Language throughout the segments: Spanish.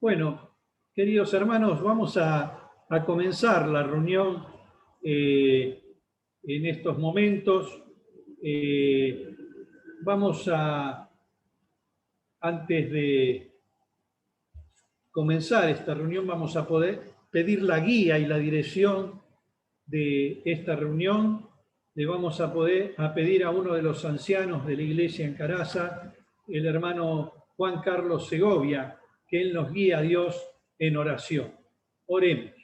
Bueno, queridos hermanos, vamos a comenzar la reunión en estos momentos. Vamos a, antes de comenzar esta reunión, vamos a poder pedir la guía y la dirección de esta reunión. Le vamos a pedir a uno de los ancianos de la iglesia en Caraza, el hermano Juan Carlos Segovia, que él nos guía a Dios en oración. Oremos.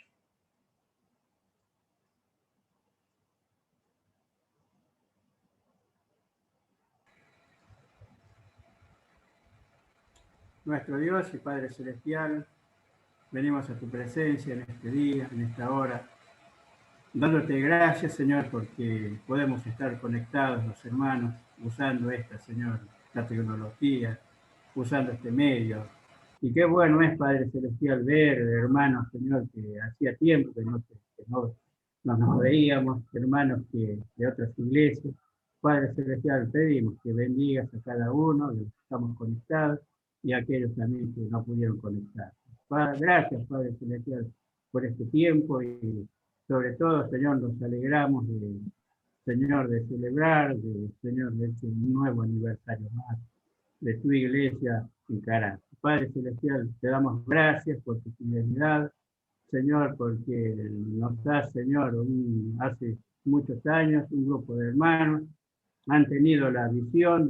Nuestro Dios y Padre Celestial, venimos a tu presencia en este día, en esta hora, dándote gracias, Señor, porque podemos estar conectados los hermanos, usando esta, Señor, la tecnología, usando este medio. Y qué bueno es, Padre Celestial, ver hermanos, Señor, que hacía tiempo que no nos veíamos, hermanos de otras iglesias. Padre Celestial, pedimos que bendigas a cada uno de los que estamos conectados y a aquellos también que no pudieron conectar. Gracias, Padre Celestial, por este tiempo y sobre todo, Señor, nos alegramos Señor, de celebrar, Señor, de este nuevo aniversario más de tu iglesia en Caraza. Padre Celestial, te damos gracias por tu fidelidad, Señor, porque nos das, Señor, hace muchos años un grupo de hermanos han tenido la visión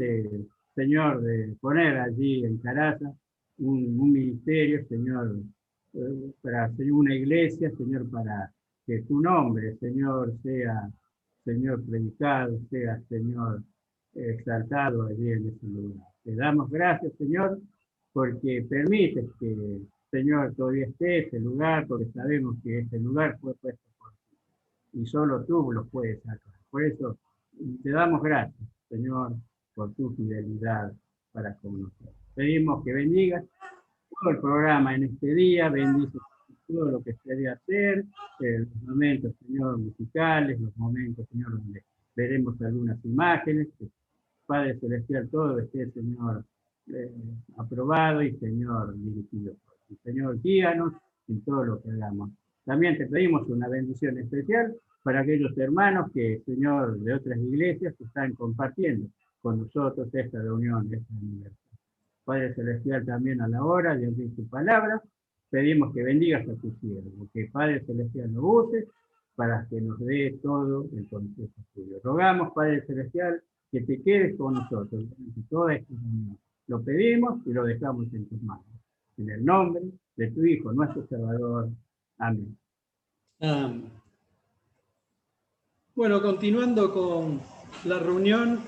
Señor, de poner allí en Caraza un ministerio, Señor, para hacer una iglesia, Señor, para que tu nombre, Señor, sea, Señor, predicado, sea, Señor, exaltado allí en ese lugar. Te damos gracias, Señor, porque permites que, Señor, todavía esté ese lugar, porque sabemos que ese lugar fue puesto por ti y solo tú lo puedes sacar. Por eso te damos gracias, Señor, por tu fidelidad para con nosotros. Pedimos que bendigas todo el programa en este día, bendice todo lo que se debe hacer, los momentos, Señor, musicales, los momentos, Señor, donde veremos algunas imágenes, que Padre Celestial, todo esté, Señor, aprobado y, Señor, dirigido por ti. Señor, guíanos en todo lo que hagamos. También te pedimos una bendición especial para aquellos hermanos que, Señor, de otras iglesias que están compartiendo con nosotros esta reunión, esta aniversario. Padre Celestial, también a la hora de abrir tu palabra, pedimos que bendigas a tu siervo, que Padre Celestial lo use para que nos dé todo el consejo tuyo. Rogamos, Padre Celestial, que te quedes con nosotros durante toda esta reunión. Lo pedimos y lo dejamos en tus manos. En el nombre de tu Hijo, nuestro Salvador. Amén. Amén. Bueno, continuando con la reunión,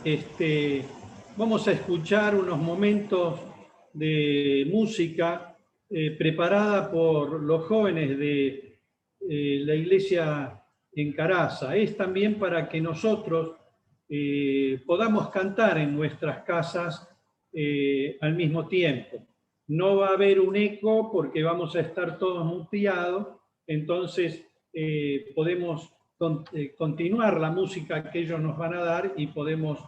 vamos a escuchar unos momentos de música preparada por los jóvenes de la iglesia en Caraza. Es también para que nosotros podamos cantar en nuestras casas al mismo tiempo. No va a haber un eco porque vamos a estar todos muteados, entonces podemos continuar la música que ellos nos van a dar y podemos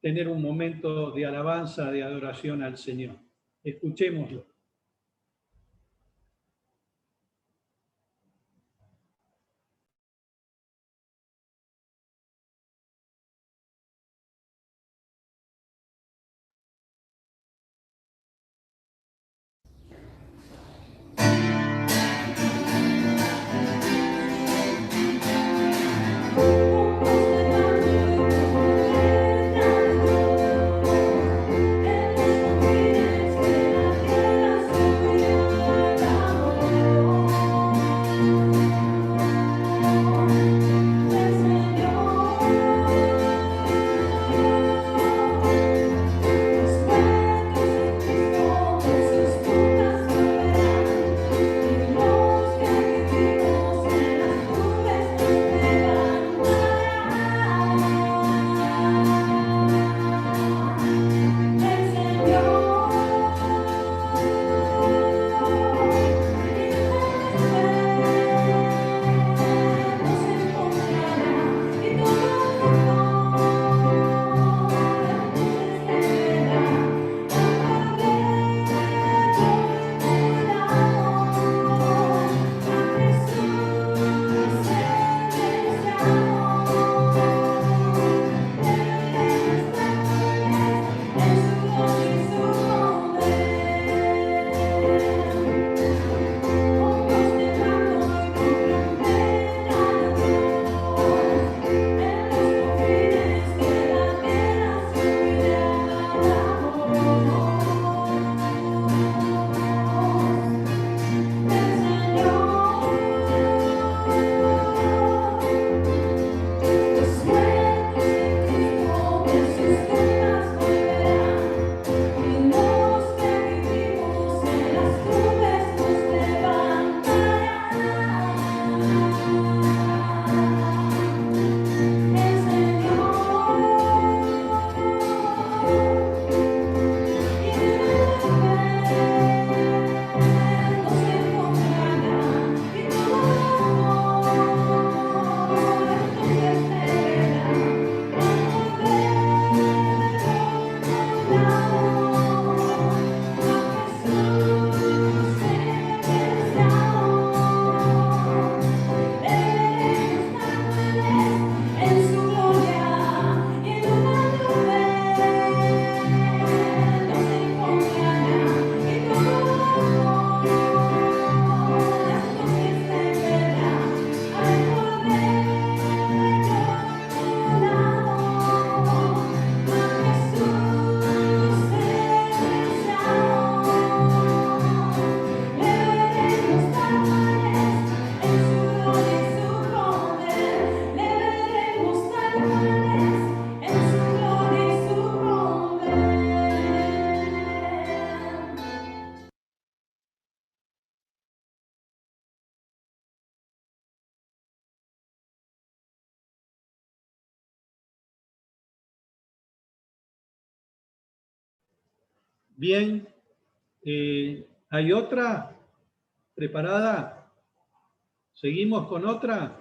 tener un momento de alabanza, de adoración al Señor. Escuchémoslo. Tierra Bien. ¿Hay otra preparada? ¿Seguimos con otra?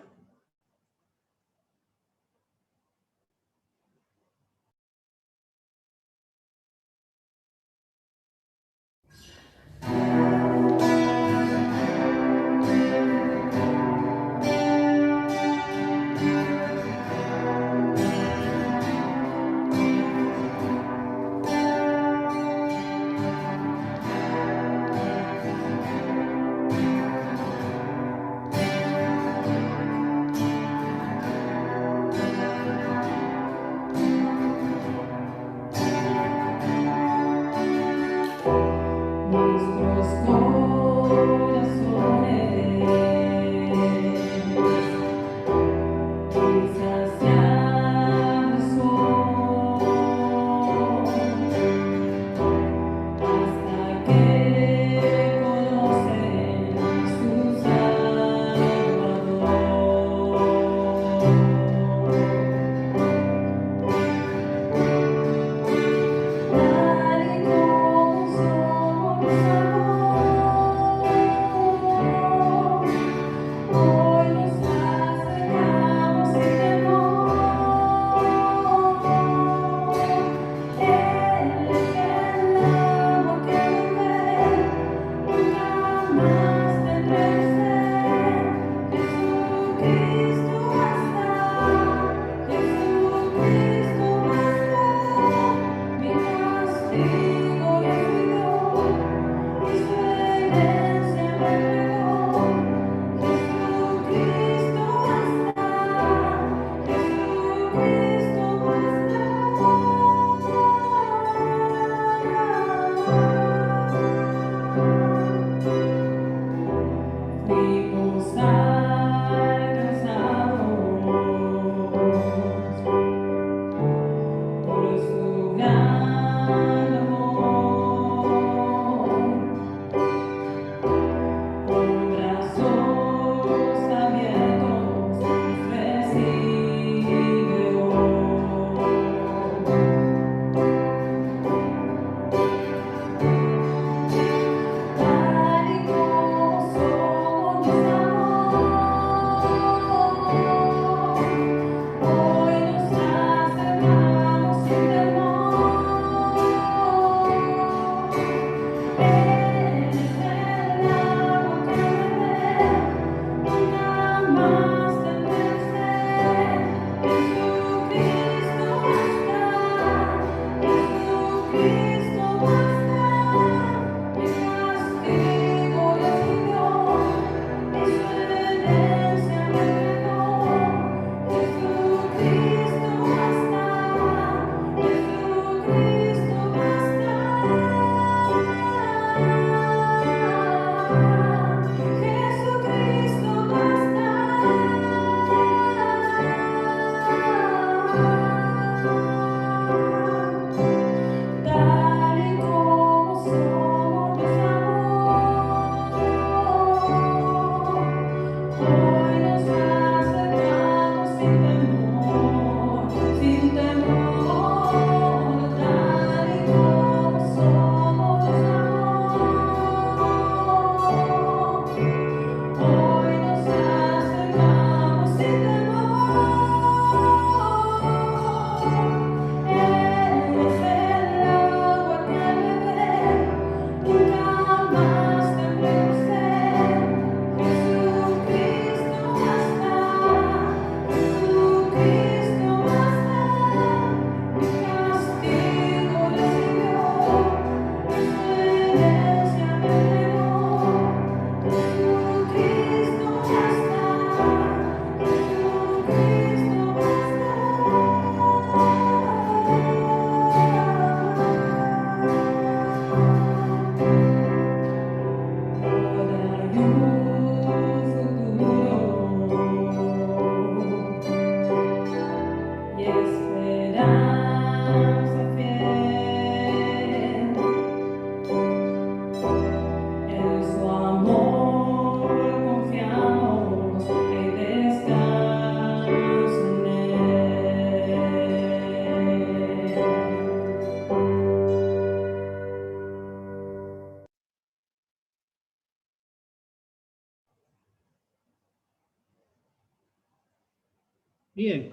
Bien,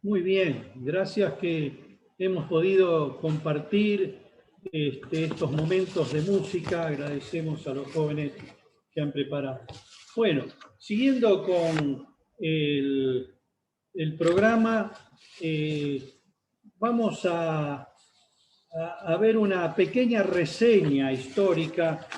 muy bien. Gracias que hemos podido compartir estos momentos de música. Agradecemos a los jóvenes que han preparado. Bueno, siguiendo con el programa, vamos a ver una pequeña reseña histórica.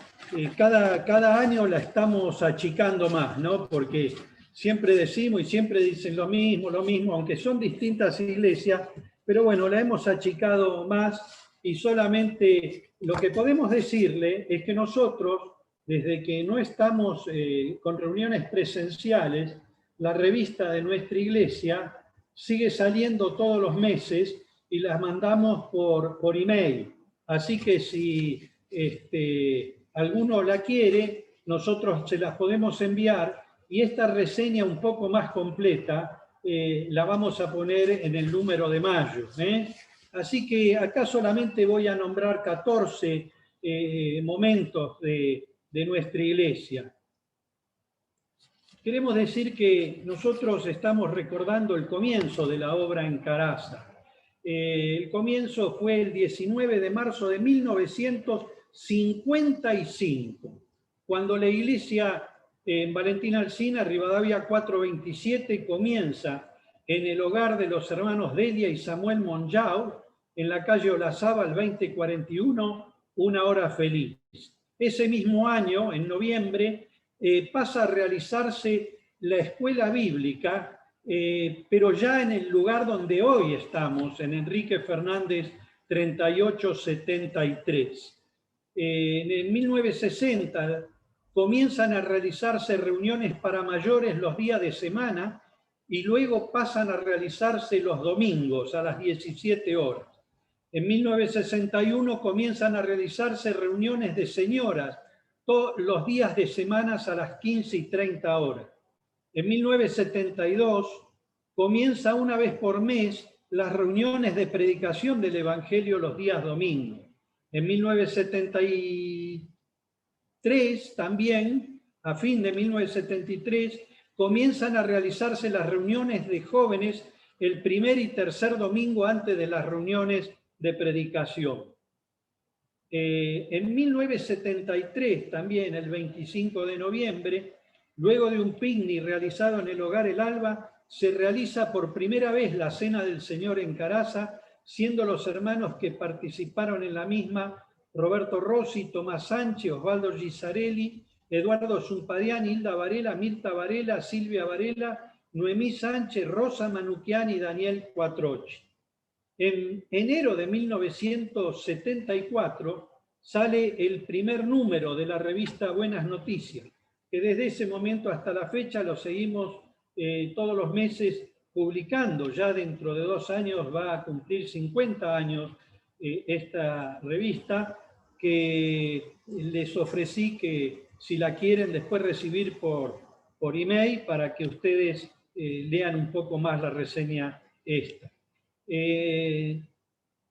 Cada año la estamos achicando más, ¿no? Porque siempre decimos y siempre dicen lo mismo, aunque son distintas iglesias, pero bueno, la hemos achicado más y solamente lo que podemos decirle es que nosotros, desde que no estamos con reuniones presenciales, la revista de nuestra iglesia sigue saliendo todos los meses y las mandamos por email. Así que si alguno la quiere, nosotros se las podemos enviar y esta reseña un poco más completa la vamos a poner en el número de mayo. Así que acá solamente voy a nombrar 14 momentos de nuestra iglesia. Queremos decir que nosotros estamos recordando el comienzo de la obra en Caraza. El comienzo fue el 19 de marzo de 1955, cuando la iglesia en Valentín Alsina, Rivadavia 427, comienza en el hogar de los hermanos Delia y Samuel Monjau, en la calle Olazábal 2041, Una Hora Feliz. Ese mismo año, en noviembre, pasa a realizarse la escuela bíblica, pero ya en el lugar donde hoy estamos, en Enrique Fernández 3873. En 1960 comienzan a realizarse reuniones para mayores los días de semana y luego pasan a realizarse los domingos a las 17 horas. En 1961 comienzan a realizarse reuniones de señoras todos los días de semana a las 15:30 horas. En 1972 comienza una vez por mes las reuniones de predicación del Evangelio los días domingos. En 1973 también, a fin de 1973, comienzan a realizarse las reuniones de jóvenes el primer y tercer domingo antes de las reuniones de predicación. En 1973, también el 25 de noviembre, luego de un picnic realizado en el Hogar El Alba, se realiza por primera vez la Cena del Señor en Caraza, siendo los hermanos que participaron en la misma Roberto Rossi, Tomás Sánchez, Osvaldo Gisarelli, Eduardo Zumpadián, Hilda Varela, Mirta Varela, Silvia Varela, Noemí Sánchez, Rosa Manuquian y Daniel Cuatrochi. En enero de 1974 sale el primer número de la revista Buenas Noticias, que desde ese momento hasta la fecha lo seguimos todos los meses publicando. Ya dentro de 2 años va a cumplir 50 años esta revista, que les ofrecí que si la quieren después recibir por email para que ustedes lean un poco más la reseña esta. El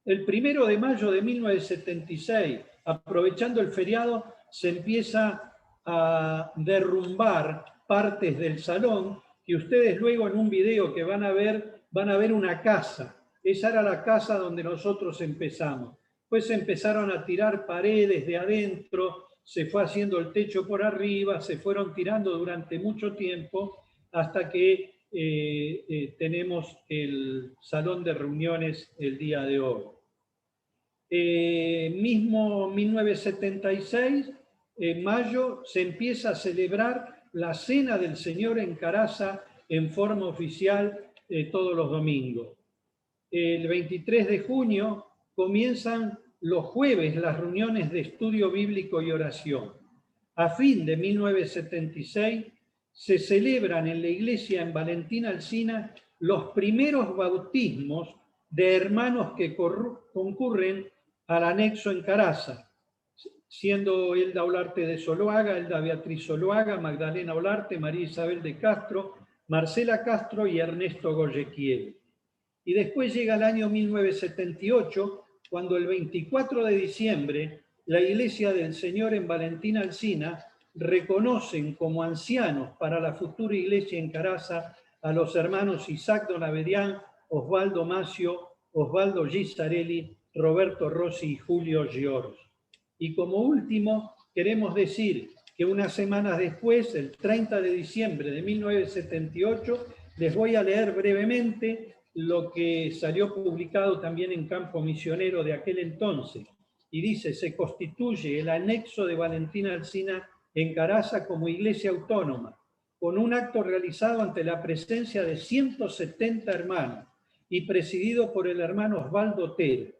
1 de mayo de 1976, aprovechando el feriado, se empieza a derrumbar partes del salón, que ustedes luego en un video que van a ver una casa. Esa era la casa donde nosotros empezamos. Pues se empezaron a tirar paredes de adentro, se fue haciendo el techo por arriba, se fueron tirando durante mucho tiempo hasta que tenemos el salón de reuniones el día de hoy. Mismo 1976, en mayo, se empieza a celebrar la Cena del Señor en Caraza en forma oficial todos los domingos. El 23 de junio comienzan los jueves las reuniones de estudio bíblico y oración. A fin de 1976, se celebran en la iglesia en Valentín Alsina los primeros bautismos de hermanos que concurren al anexo en Caraza, siendo Elda Olarte de Zuluaga, Elda Beatriz Zuluaga, Magdalena Olarte, María Isabel de Castro, Marcela Castro y Ernesto Goyequiel. Y después llega el año 1978, cuando el 24 de diciembre la Iglesia del Señor en Valentín Alsina reconocen como ancianos para la futura iglesia en Caraza a los hermanos Isaac Donavedian, Osvaldo Macio, Osvaldo Gisarelli, Roberto Rossi y Julio Giorgi. Y como último, queremos decir que unas semanas después, el 30 de diciembre de 1978, les voy a leer brevemente lo que salió publicado también en Campo Misionero de aquel entonces. Y dice: se constituye el anexo de Valentín Alsina en Caraza como iglesia autónoma, con un acto realizado ante la presencia de 170 hermanos y presidido por el hermano Osvaldo Otero.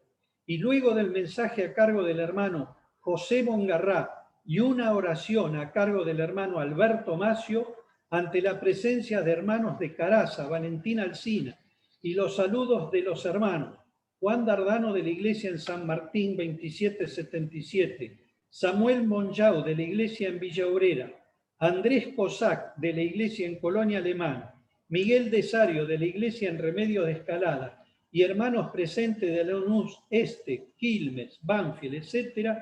Y luego del mensaje a cargo del hermano José Bongarrá y una oración a cargo del hermano Alberto Macio, ante la presencia de hermanos de Caraza, Valentín Alsina, y los saludos de los hermanos Juan Dardano de la iglesia en San Martín 2777, Samuel Monjau de la iglesia en Villa Obrera, Andrés Cosac de la iglesia en Colonia Alemana, Miguel Desario de la iglesia en Remedio de Escalada y hermanos presentes de Lanús Este, Quilmes, Banfield, etc.,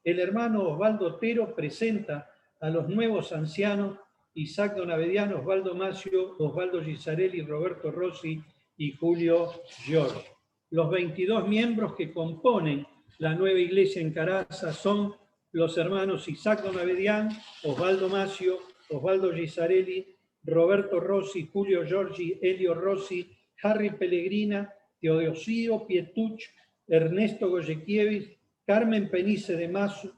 el hermano Osvaldo Otero presenta a los nuevos ancianos Isaac Donavedian, Osvaldo Macio, Osvaldo Gisarelli, Roberto Rossi y Julio Giorgi. Los 22 miembros que componen la nueva iglesia en Caraza son los hermanos Isaac Donavedian, Osvaldo Macio, Osvaldo Gisarelli, Roberto Rossi, Julio Giorgi, Elio Rossi, Harry Pellegrina, Teodosio Pietuch, Ernesto Goyekiewicz, Carmen Penice de Mazo,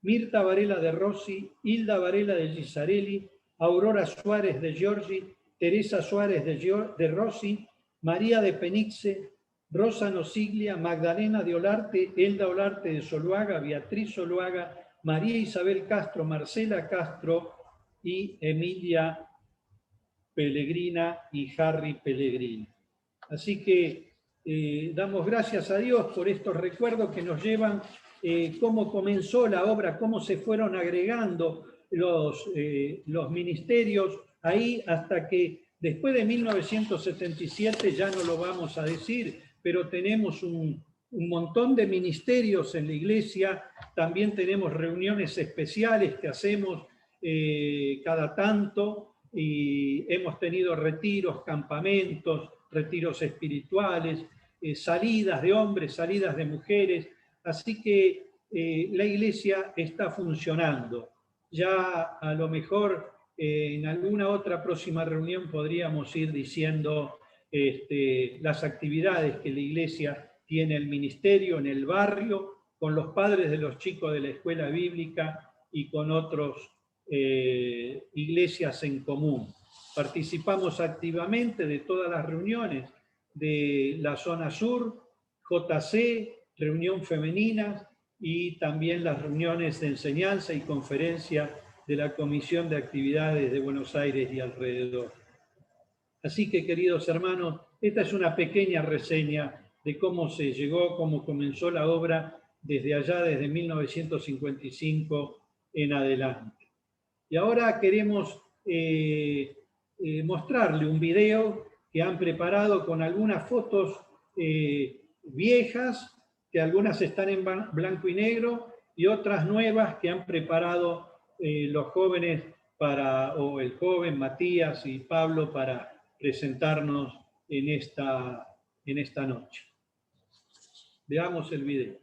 Mirta Varela de Rossi, Hilda Varela de Gisarelli, Aurora Suárez de Giorgi, Teresa Suárez de Rossi, María de Penice, Rosa Nosiglia, Magdalena de Olarte, Elda Olarte de Zuluaga, Beatriz Zuluaga, María Isabel Castro, Marcela Castro y Emilia Pellegrina y Harry Pellegrina. Así que damos gracias a Dios por estos recuerdos que nos llevan cómo comenzó la obra, cómo se fueron agregando los ministerios ahí hasta que después de 1977, ya no lo vamos a decir, pero tenemos un montón de ministerios en la iglesia, también tenemos reuniones especiales que hacemos cada tanto, y hemos tenido retiros, campamentos, retiros espirituales, salidas de hombres, salidas de mujeres, así que la iglesia está funcionando. Ya a lo mejor en alguna otra próxima reunión podríamos ir diciendo las actividades que la iglesia tiene, el ministerio en el barrio, con los padres de los chicos de la escuela bíblica y con otros iglesias en común. Participamos activamente de todas las reuniones de la zona sur, JC, reunión femenina y también las reuniones de enseñanza y conferencia de la Comisión de Actividades de Buenos Aires y alrededor. Así que, queridos hermanos, esta es una pequeña reseña de cómo se llegó, cómo comenzó la obra desde allá, desde 1955 en adelante. Y ahora queremos mostrarle un video que han preparado con algunas fotos viejas, que algunas están en blanco y negro, y otras nuevas que han preparado los jóvenes o el joven Matías y Pablo para presentarnos en esta noche. Veamos el video.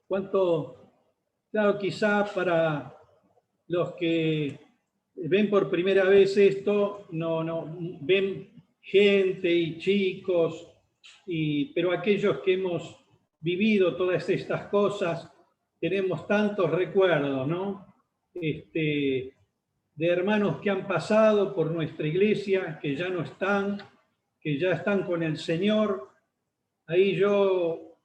cuánto, claro, quizá para los que ven por primera vez esto, no ven gente y chicos, pero aquellos que hemos vivido todas estas cosas, tenemos tantos recuerdos, ¿no? De hermanos que han pasado por nuestra iglesia, que ya no están, que ya están con el Señor. Ahí yo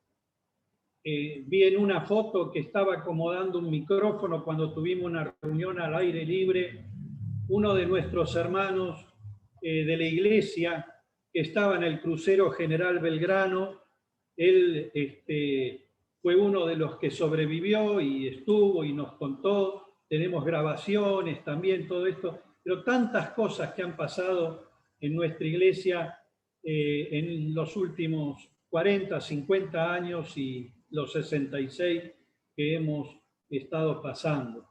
vi en una foto que estaba acomodando un micrófono cuando tuvimos una reunión al aire libre, uno de nuestros hermanos de la iglesia que estaba en el crucero General Belgrano. Él fue uno de los que sobrevivió y estuvo y nos contó. Tenemos grabaciones también, todo esto, pero tantas cosas que han pasado en nuestra iglesia en los últimos 40, 50 años y los 66 que hemos estado pasando.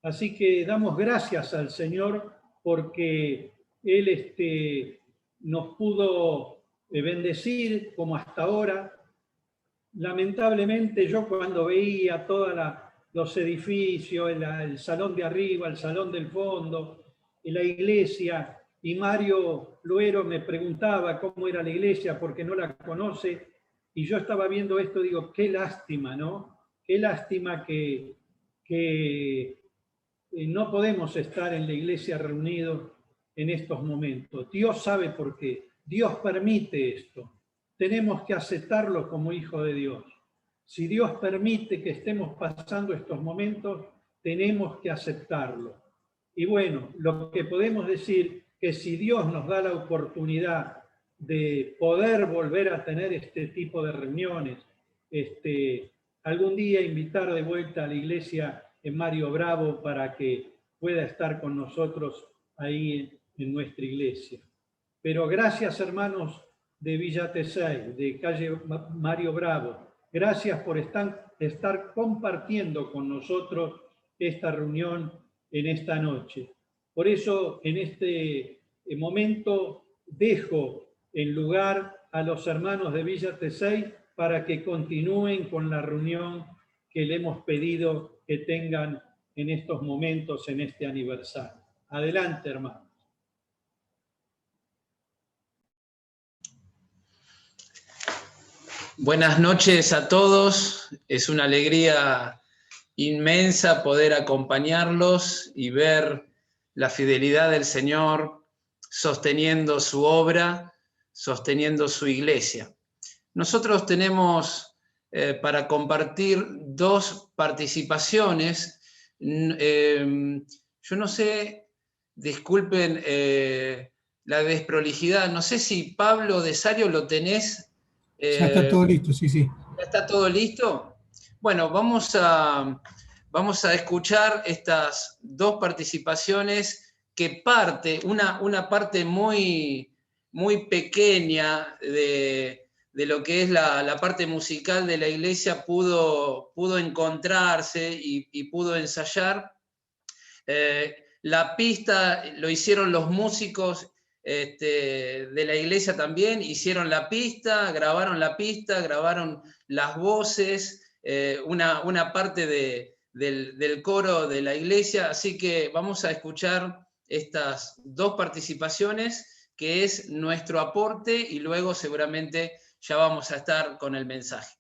Así que damos gracias al Señor porque Él nos pudo bendecir como hasta ahora. Lamentablemente yo cuando veía todos los edificios, el salón de arriba, el salón del fondo, la iglesia, y Mario Luero me preguntaba cómo era la iglesia porque no la conoce, y yo estaba viendo esto, digo, qué lástima, ¿no? Qué lástima que no podemos estar en la iglesia reunidos en estos momentos. Dios sabe por qué. Dios permite esto. Tenemos que aceptarlo como hijo de Dios. Si Dios permite que estemos pasando estos momentos, tenemos que aceptarlo. Y bueno, lo que podemos decir que si Dios nos da la oportunidad de poder volver a tener este tipo de reuniones, algún día invitar de vuelta a la iglesia en Mario Bravo para que pueda estar con nosotros ahí en nuestra iglesia. Pero gracias, hermanos de Villa Tesey, de calle Mario Bravo, gracias por estar compartiendo con nosotros esta reunión en esta noche. Por eso, en este momento, dejo en lugar a los hermanos de Villa Tesey para que continúen con la reunión que le hemos pedido que tengan en estos momentos, en este aniversario. Adelante, hermanos. Buenas noches a todos. Es una alegría inmensa poder acompañarlos y ver la fidelidad del Señor sosteniendo su obra, sosteniendo su iglesia. Nosotros tenemos para compartir dos participaciones. Yo no sé, disculpen la desprolijidad, no sé si Pablo de Sario lo tenés. Ya está todo listo, sí, sí. ¿Ya está todo listo? Bueno, vamos a escuchar estas dos participaciones que una parte muy, muy pequeña de lo que es la parte musical de la iglesia pudo encontrarse y pudo ensayar. La pista lo hicieron los músicos de la iglesia también, hicieron la pista, grabaron las voces, una parte del coro de la iglesia, así que vamos a escuchar estas dos participaciones, que es nuestro aporte, y luego seguramente ya vamos a estar con el mensaje.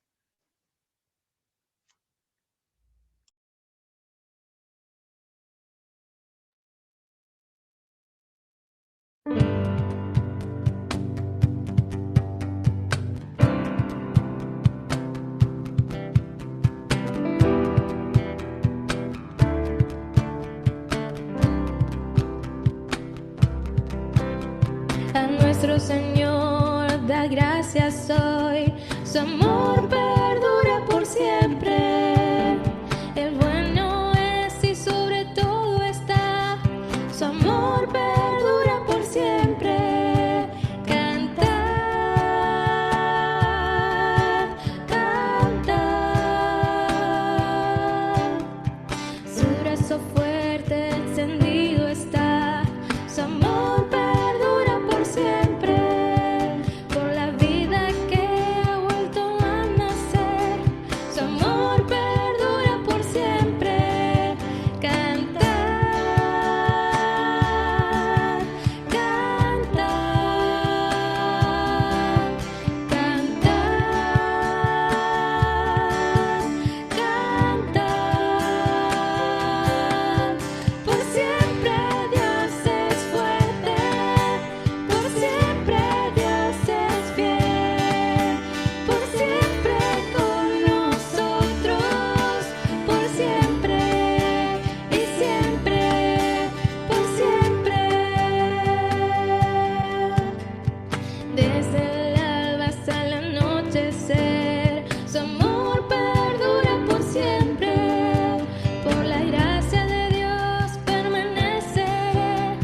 A nuestro Señor da gracias hoy, su amor perdura por siempre. El bueno es y sobre todo está, su amor perdura por siempre. Cantad, cantad, su brazo fuerte encendido está, su amor perdura por siempre, por la vida que ha vuelto a anochecer. Su amor perdura por siempre. Por la gracia de Dios permaneceré.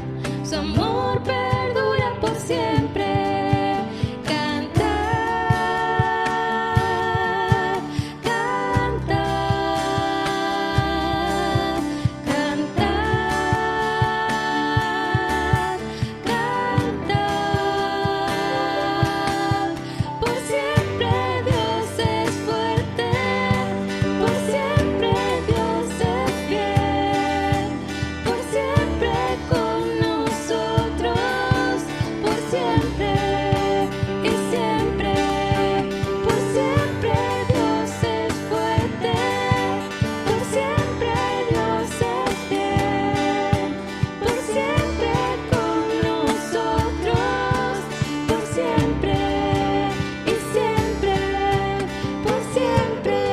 Su amor perdura por siempre. Cantar, cantar, cantar, cantar. Por siempre Dios es fuerte. Por siempre Dios es fiel. Por siempre con nosotros. Por siempre y siempre. Por siempre Dios es fuerte. Por siempre Dios es fiel. Por siempre con nosotros. Por siempre y siempre. Por siempre.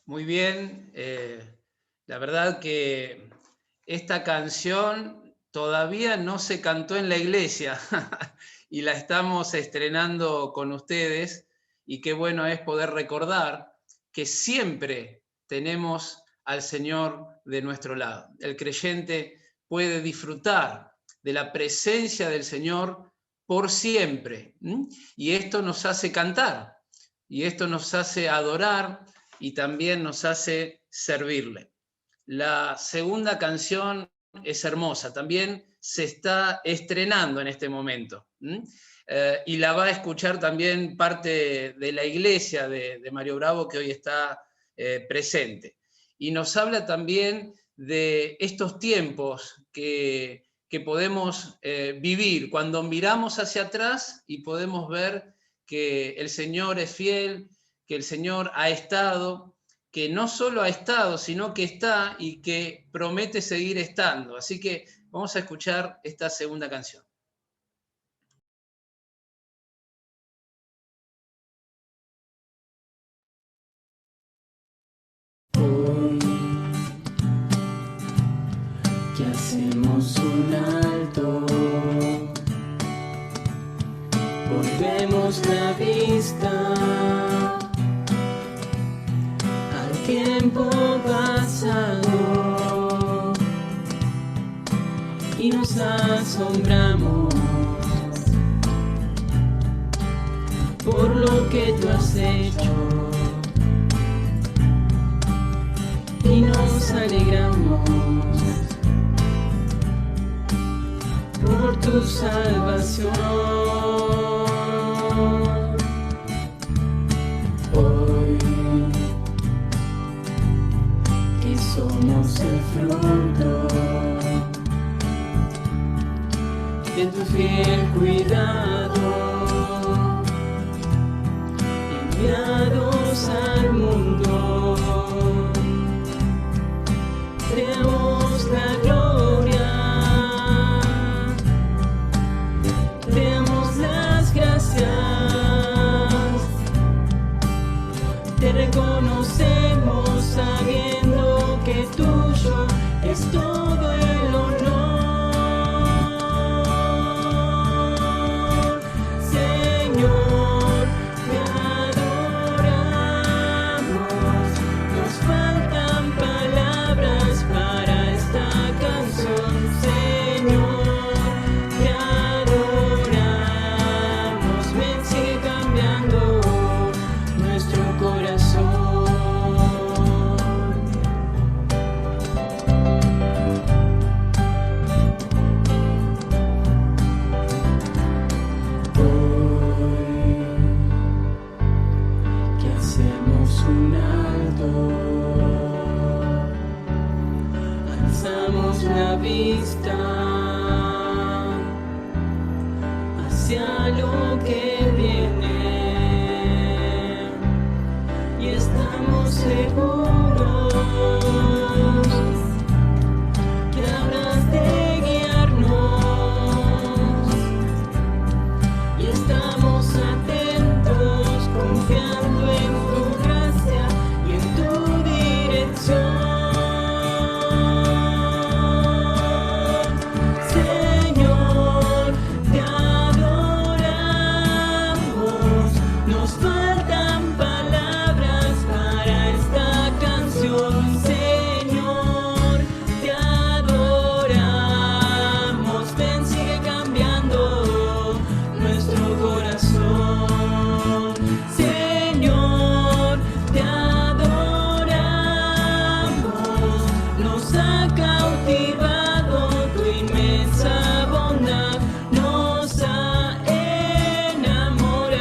Muy bien, la verdad que esta canción todavía no se cantó en la iglesia y la estamos estrenando con ustedes, y qué bueno es poder recordar que siempre tenemos al Señor de nuestro lado. El creyente puede disfrutar de la presencia del Señor por siempre, y esto nos hace cantar, y esto nos hace adorar, y también nos hace servirle. La segunda canción es hermosa, también se está estrenando en este momento, y la va a escuchar también parte de la iglesia de Mario Bravo, que hoy está presente. Y nos habla también de estos tiempos que podemos vivir cuando miramos hacia atrás y podemos ver que el Señor es fiel, que el Señor ha estado, que no solo ha estado, sino que está y que promete seguir estando. Así que vamos a escuchar esta segunda canción. Hoy que hacemos un alto, volvemos la vista tiempo pasado y nos asombramos por lo que tú has hecho y nos alegramos por tu salvación. Somos el fruto de tu fiel cuidado, enviados al mundo. Te damos la gloria, te damos las gracias, te reconocemos sabiendo que tuyo es todo el honor. Señor, te adoramos. Nos faltan palabras para esta canción. Señor, te adoramos. Ven, sigue cambiando nuestro corazón. Un alto, alzamos la vista hacia lo que viene y estamos seguros que habrás de guiarnos y estamos estamos atentos, confiando en tu gracia y en tu dirección. Señor, te adoramos, nos faltan palabras para esta canción. Señor, te adoramos, ven, sigue cambiando nuestro corazón. Señor, te adoramos, nos ha cautivado tu inmensa bondad, nos ha enamorado,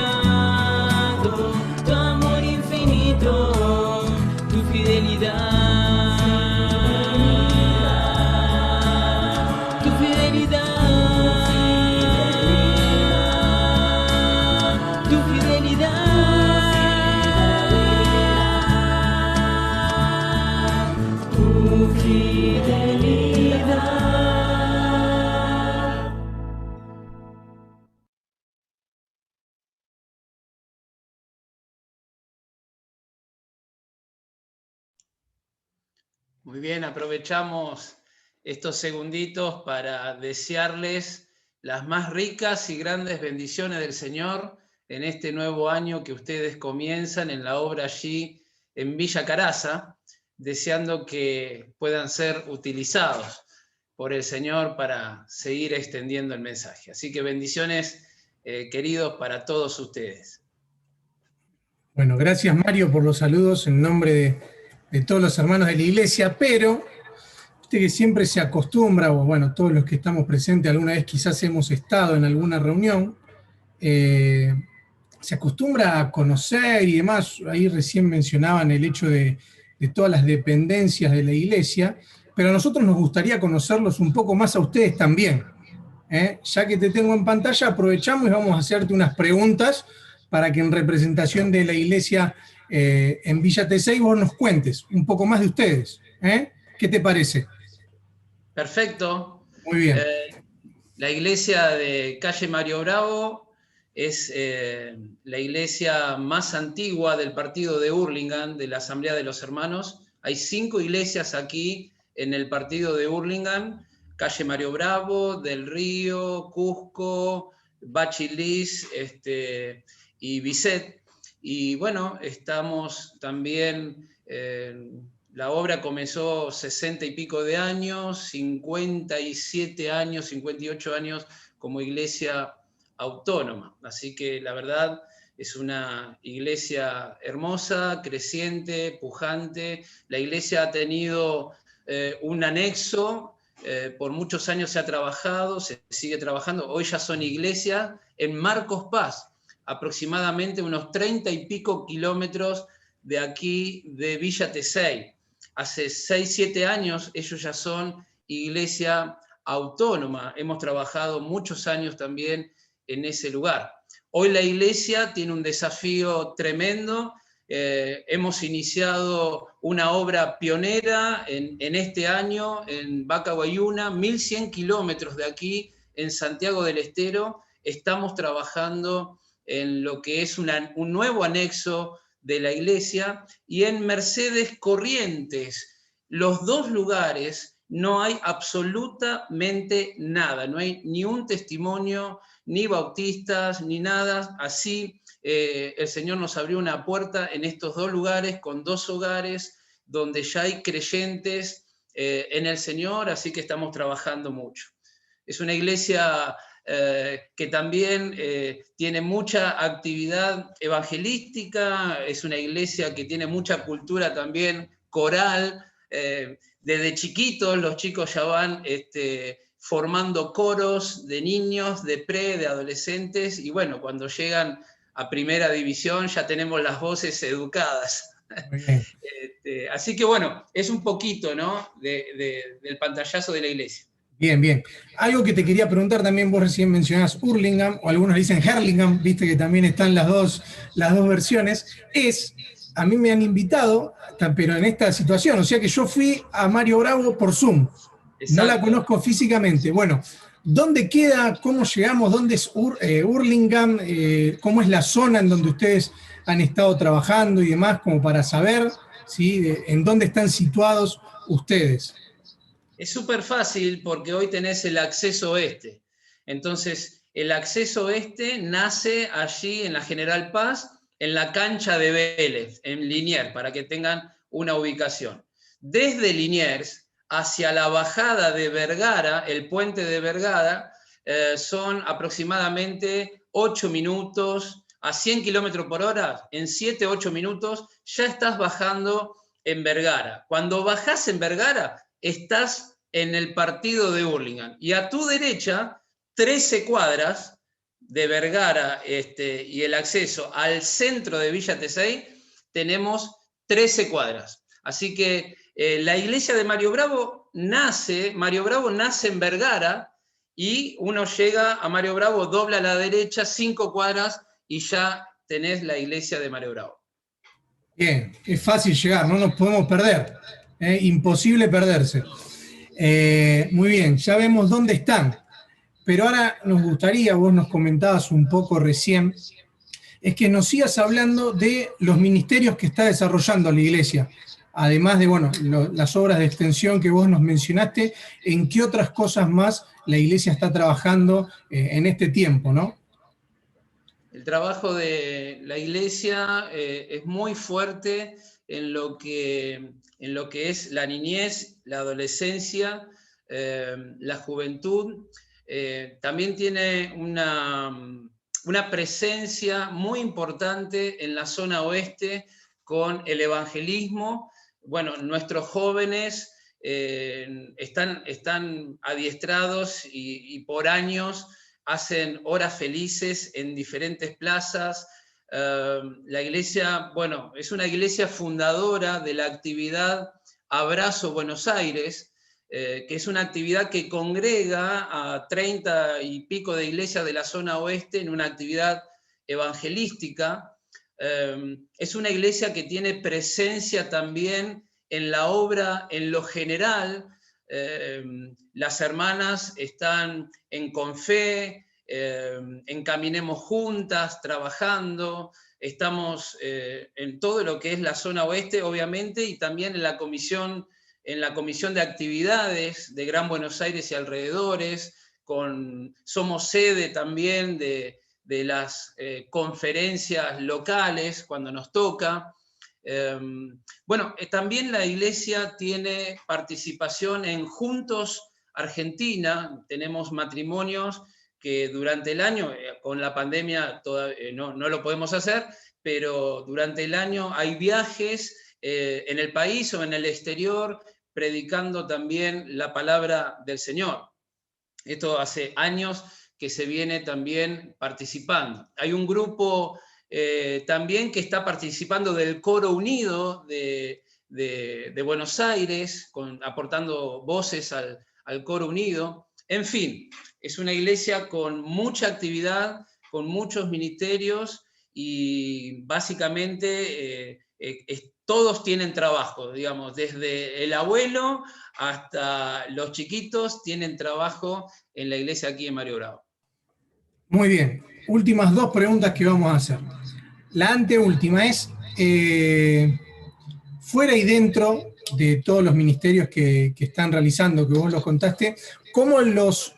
tu amor infinito, tu fidelidad, tu fidelidad, tu fidelidad, tu fidelidad. Muy bien, aprovechamos estos segunditos para desearles las más ricas y grandes bendiciones del Señor en este nuevo año que ustedes comienzan en la obra allí en Villa Caraza, deseando que puedan ser utilizados por el Señor para seguir extendiendo el mensaje. Así que bendiciones, queridos, para todos ustedes. Bueno, gracias Mario por los saludos en nombre de todos los hermanos de la iglesia, pero usted que siempre se acostumbra, o bueno, todos los que estamos presentes alguna vez quizás hemos estado en alguna reunión, se acostumbra a conocer y demás. Ahí recién mencionaban el hecho de todas las dependencias de la iglesia, pero a nosotros nos gustaría conocerlos un poco más a ustedes también. Ya que te tengo en pantalla, aprovechamos y vamos a hacerte unas preguntas para que en representación de la iglesia en Villa Tesey vos nos cuentes un poco más de ustedes. ¿Qué te parece? Perfecto. Muy bien. La iglesia de calle Mario Bravo es la iglesia más antigua del partido de Hurlingham, de la Asamblea de los Hermanos. Hay 5 iglesias aquí en el partido de Hurlingham: calle Mario Bravo, Del Río, Cusco, Bachilis y Bisset. Y bueno, estamos también, la obra comenzó 60 y pico de años, 57 años, 58 años como iglesia autónoma. Así que la verdad es una iglesia hermosa, creciente, pujante. La iglesia ha tenido un anexo, por muchos años se ha trabajado, se sigue trabajando. Hoy ya son iglesias en Marcos Paz, aproximadamente unos 30 y pico kilómetros de aquí, de Villa Tesey. Hace 6, 7 años ellos ya son iglesia autónoma. Hemos trabajado muchos años también en ese lugar. Hoy la iglesia tiene un desafío tremendo. Hemos iniciado una obra pionera en este año en Bacahuayuna, 1100 kilómetros de aquí, en Santiago del Estero. Estamos trabajando en lo que es un nuevo anexo de la iglesia, y en Mercedes Corrientes, los dos lugares, no hay absolutamente nada, no hay ni un testimonio, ni bautistas, ni nada. Así el Señor nos abrió una puerta en estos dos lugares, con 2 hogares, donde ya hay creyentes en el Señor, así que estamos trabajando mucho. Es una iglesia que también tiene mucha actividad evangelística, es una iglesia que tiene mucha cultura también coral. Desde chiquitos los chicos ya van formando coros de niños, de de adolescentes, y bueno, cuando llegan a primera división ya tenemos las voces educadas. Así que bueno, es un poquito, ¿no?, del pantallazo de la iglesia. Bien, bien. Algo que te quería preguntar también, vos recién mencionás Hurlingham, o algunos dicen Herlingham, viste que también están las dos versiones, a mí me han invitado, pero en esta situación, o sea que yo fui a Mario Bravo por Zoom. Exacto. No la conozco físicamente. Bueno, ¿Dónde queda? ¿Cómo llegamos? ¿Dónde es Hurlingham? ¿Cómo es la zona en donde ustedes han estado trabajando y demás? Como para saber, ¿sí? En dónde están situados ustedes. Es súper fácil porque hoy tenés el acceso oeste. Entonces, el acceso oeste nace allí en la General Paz, en la cancha de Vélez, en Liniers, para que tengan una ubicación. Desde Liniers hacia la bajada de Vergara, el puente de Vergara, son aproximadamente 8 minutos a 100 kilómetros por hora. En 7-8 minutos ya estás bajando en Vergara. Cuando bajás en Vergara, estás en el partido de Hurlingham. Y a tu derecha, 13 cuadras de Vergara y el acceso al centro de Villa Tesey, tenemos 13 cuadras. Así que la iglesia de Mario Bravo nace en Vergara, y uno llega a Mario Bravo, dobla a la derecha 5 cuadras y ya tenés la iglesia de Mario Bravo. Bien, es fácil llegar, no nos podemos perder. Imposible perderse. Muy bien, ya vemos dónde están. Pero ahora nos gustaría, vos nos comentabas un poco recién, es que nos sigas hablando de los ministerios que está desarrollando la iglesia. Además de, bueno, las obras de extensión que vos nos mencionaste, ¿en qué otras cosas más la iglesia está trabajando en este tiempo, no? El trabajo de la iglesia es muy fuerte en lo que es la niñez, la adolescencia, la juventud. También tiene una presencia muy importante en la zona oeste con el evangelismo. Bueno, nuestros jóvenes están adiestrados y por años hacen horas felices en diferentes plazas. La iglesia, bueno, es una iglesia fundadora de la actividad Abrazo Buenos Aires, que es una actividad que congrega a 30 y pico de iglesias de la zona oeste en una actividad evangelística. Es una iglesia que tiene presencia también en la obra en lo general. Las hermanas están en Confe, en Caminemos Juntas, trabajando. Estamos en todo lo que es la zona oeste, obviamente, y también en la comisión de actividades de Gran Buenos Aires y alrededores. Somos sede también de las conferencias locales cuando nos toca. Bueno, también la iglesia tiene participación en Juntos Argentina. Tenemos matrimonios que durante el año, con la pandemia todavía no lo podemos hacer, pero durante el año hay viajes en el país o en el exterior, predicando también la palabra del Señor. Esto hace años que se viene también participando. Hay un grupo también que está participando del Coro Unido de Buenos Aires, aportando voces al Coro Unido. En fin, es una iglesia con mucha actividad, con muchos ministerios, y básicamente todos tienen trabajo, digamos, desde el abuelo hasta los chiquitos tienen trabajo en la iglesia aquí en Mario Bravo. Muy bien, últimas 2 preguntas que vamos a hacer. La anteúltima es, fuera y dentro de todos los ministerios que están realizando, que vos los contaste, ¿cómo los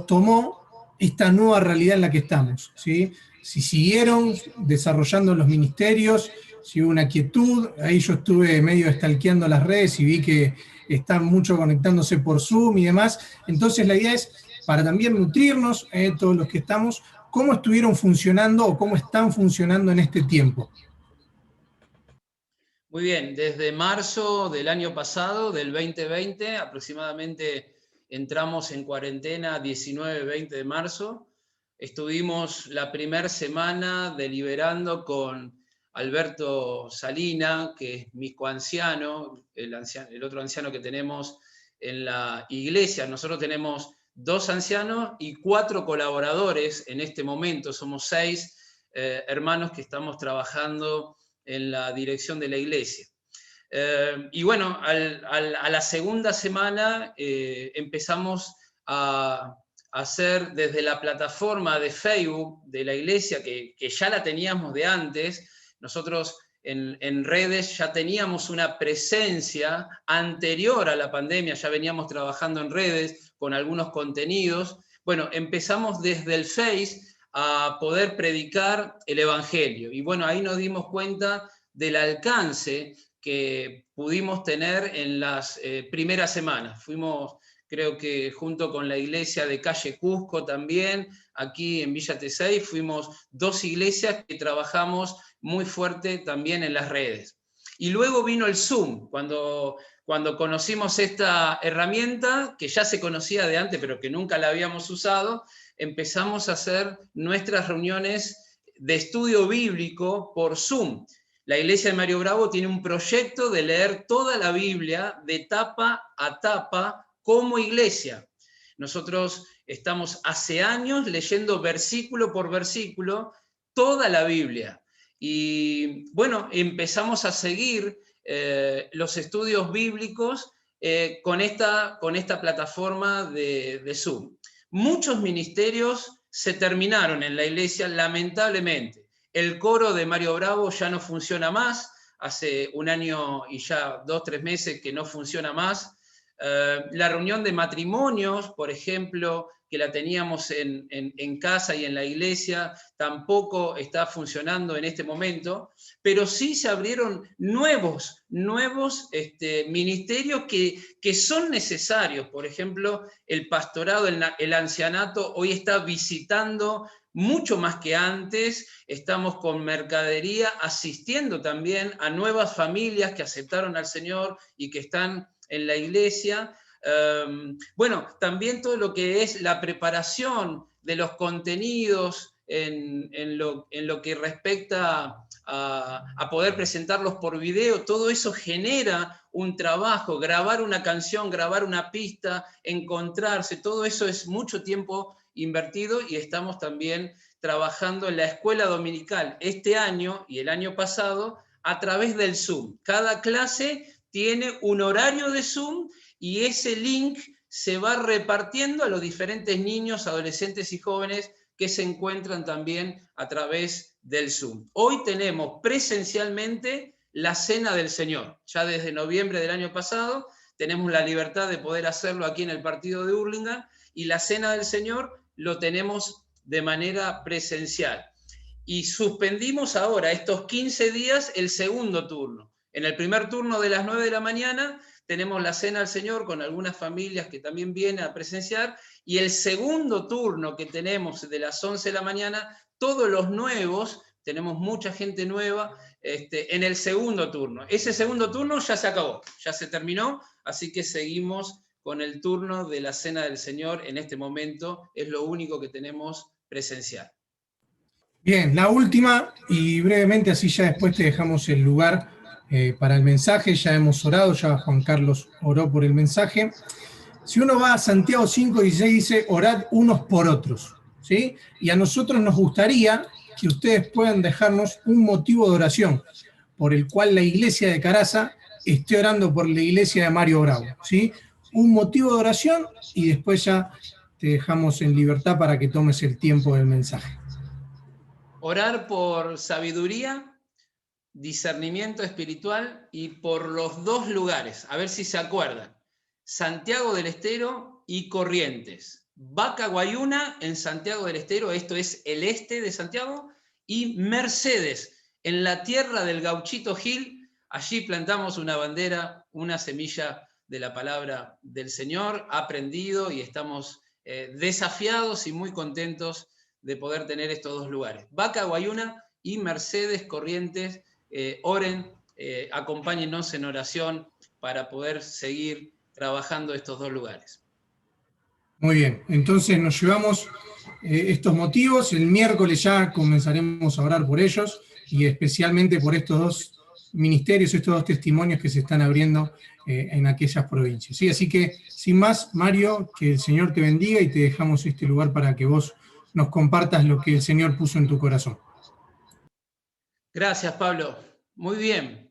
tomó esta nueva realidad en la que estamos? ¿Sí? Si siguieron desarrollando los ministerios, si hubo una quietud. Ahí yo estuve medio stalkeando las redes y vi que están mucho conectándose por Zoom y demás. Entonces la idea es, para también nutrirnos, todos los que estamos, ¿cómo estuvieron funcionando o cómo están funcionando en este tiempo? Muy bien, desde marzo del año pasado, del 2020, aproximadamente entramos en cuarentena 19-20 de marzo. Estuvimos la primera semana deliberando con Alberto Salina, que es mi coanciano, el otro anciano que tenemos en la iglesia. Nosotros tenemos 2 ancianos y 4 colaboradores en este momento. Somos 6 hermanos que estamos trabajando en la dirección de la iglesia. Y bueno, a la segunda semana empezamos a hacer desde la plataforma de Facebook de la iglesia, que ya la teníamos de antes. Nosotros en redes ya teníamos una presencia anterior a la pandemia, ya veníamos trabajando en redes con algunos contenidos. Bueno, empezamos desde el Face a poder predicar el Evangelio. Y bueno, ahí nos dimos cuenta del alcance que pudimos tener en las primeras semanas. Fuimos, creo que junto con la iglesia de Calle Cusco también, aquí en Villa Tesey, fuimos 2 iglesias que trabajamos muy fuerte también en las redes. Y luego vino el Zoom, cuando conocimos esta herramienta, que ya se conocía de antes, pero que nunca la habíamos usado, empezamos a hacer nuestras reuniones de estudio bíblico por Zoom. La iglesia de Mario Bravo tiene un proyecto de leer toda la Biblia de tapa a tapa como iglesia. Nosotros estamos hace años leyendo versículo por versículo toda la Biblia. Y bueno, empezamos a seguir los estudios bíblicos con esta plataforma de Zoom. Muchos ministerios se terminaron en la iglesia, lamentablemente. El coro de Mario Bravo ya no funciona más, hace 1 año y ya 2 o 3 meses que no funciona más. La reunión de matrimonios, por ejemplo, que la teníamos en casa y en la iglesia, tampoco está funcionando en este momento, pero sí se abrieron nuevos ministerios que son necesarios. Por ejemplo, el pastorado, el ancianato, hoy está visitando mucho más que antes. Estamos con mercadería, asistiendo también a nuevas familias que aceptaron al Señor y que están en la iglesia. Bueno, también todo lo que es la preparación de los contenidos en lo que respecta a poder presentarlos por video, todo eso genera un trabajo, grabar una canción, grabar una pista, encontrarse, todo eso es mucho tiempo invertido, y estamos también trabajando en la escuela dominical este año y el año pasado a través del Zoom. Cada clase tiene un horario de Zoom y ese link se va repartiendo a los diferentes niños, adolescentes y jóvenes que se encuentran también a través del Zoom. Hoy tenemos presencialmente la Cena del Señor. Ya desde noviembre del año pasado tenemos la libertad de poder hacerlo aquí en el partido de Hurlingham, y la Cena del Señor lo tenemos de manera presencial. Y suspendimos ahora estos 15 días el segundo turno. En el primer turno de las 9 de la mañana tenemos la Cena del Señor con algunas familias que también vienen a presenciar, y el segundo turno que tenemos de las 11 de la mañana, todos los nuevos, tenemos mucha gente nueva en el segundo turno. Ese segundo turno ya se acabó, ya se terminó, así que seguimos con el turno de la Cena del Señor en este momento, es lo único que tenemos presencial. Bien, la última, y brevemente así ya después te dejamos el lugar para el mensaje. Ya hemos orado, ya Juan Carlos oró por el mensaje. Si uno va a Santiago 5:16 dice, orad unos por otros, ¿sí? Y a nosotros nos gustaría que ustedes puedan dejarnos un motivo de oración por el cual la iglesia de Caraza esté orando por la iglesia de Mario Bravo, ¿sí? Un motivo de oración, y después ya te dejamos en libertad para que tomes el tiempo del mensaje. Orar por sabiduría, discernimiento espiritual y por los 2 lugares, a ver si se acuerdan: Santiago del Estero y Corrientes. Vaca Guayuna en Santiago del Estero, esto es el este de Santiago, y Mercedes, en la tierra del Gauchito Gil. Allí plantamos una bandera, una semilla de la palabra del Señor, aprendido, y estamos desafiados y muy contentos de poder tener estos 2 lugares. Vaca Guayuna y Mercedes, Corrientes. Oren, acompáñennos en oración para poder seguir trabajando estos 2 lugares. Muy bien, entonces nos llevamos estos motivos. El miércoles ya comenzaremos a orar por ellos, y especialmente por estos 2 ministerios, estos 2 testimonios que se están abriendo en aquellas provincias. ¿Sí? Así que, sin más, Mario, que el Señor te bendiga, y te dejamos este lugar para que vos nos compartas lo que el Señor puso en tu corazón. Gracias, Pablo. Muy bien.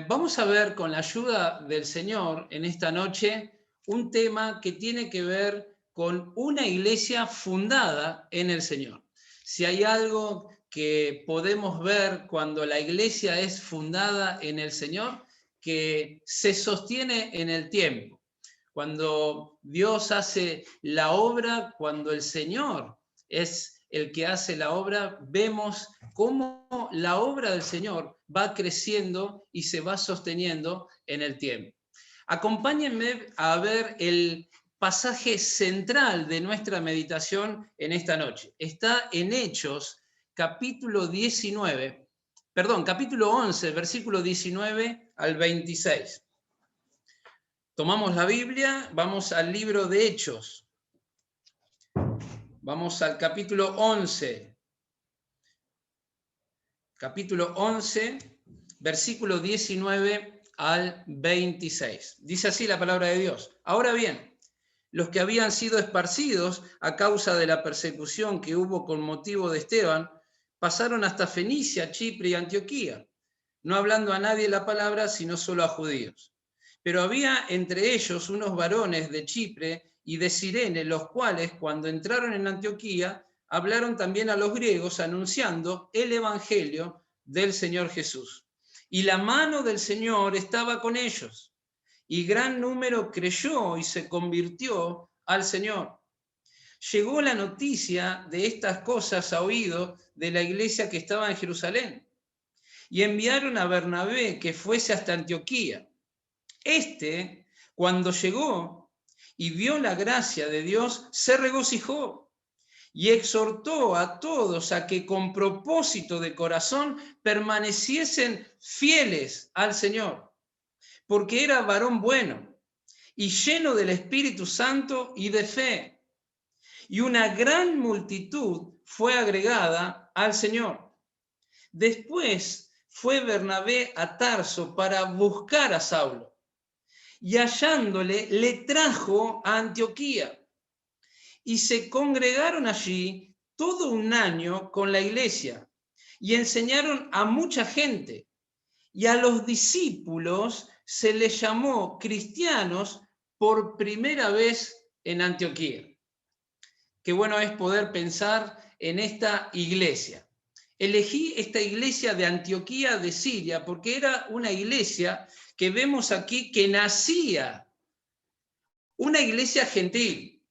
Vamos a ver, con la ayuda del Señor en esta noche, un tema que tiene que ver con una iglesia fundada en el Señor. Si hay algo que podemos ver cuando la iglesia es fundada en el Señor, que se sostiene en el tiempo. Cuando Dios hace la obra, cuando el Señor es el que hace la obra, vemos cómo la obra del Señor va creciendo y se va sosteniendo en el tiempo. Acompáñenme a ver el pasaje central de nuestra meditación en esta noche. Está en Hechos, capítulo 11, versículo 19 al 26. Tomamos la Biblia, vamos al libro de Hechos. Vamos al capítulo 11. Capítulo 11, versículo 19 al 26. Dice así la palabra de Dios. Ahora bien, los que habían sido esparcidos a causa de la persecución que hubo con motivo de Esteban, pasaron hasta Fenicia, Chipre y Antioquía, no hablando a nadie la palabra, sino solo a judíos. Pero había entre ellos unos varones de Chipre y de Cirene, los cuales, cuando entraron en Antioquía, hablaron también a los griegos, anunciando el evangelio del Señor Jesús. Y la mano del Señor estaba con ellos, y gran número creyó y se convirtió al Señor. Llegó la noticia de estas cosas a oído de la iglesia que estaba en Jerusalén, y enviaron a Bernabé que fuese hasta Antioquía. Cuando llegó y vio la gracia de Dios, se regocijó y exhortó a todos a que con propósito de corazón permaneciesen fieles al Señor, porque era varón bueno y lleno del Espíritu Santo y de fe. Y una gran multitud fue agregada al Señor. Después fue Bernabé a Tarso para buscar a Saulo, y hallándole le trajo a Antioquía. Y se congregaron allí todo un año con la iglesia, y enseñaron a mucha gente, y a los discípulos se les llamó cristianos por primera vez en Antioquía. Qué bueno es poder pensar en esta iglesia. Elegí esta iglesia de Antioquía de Siria porque era una iglesia que vemos aquí que nacía, una iglesia gentil.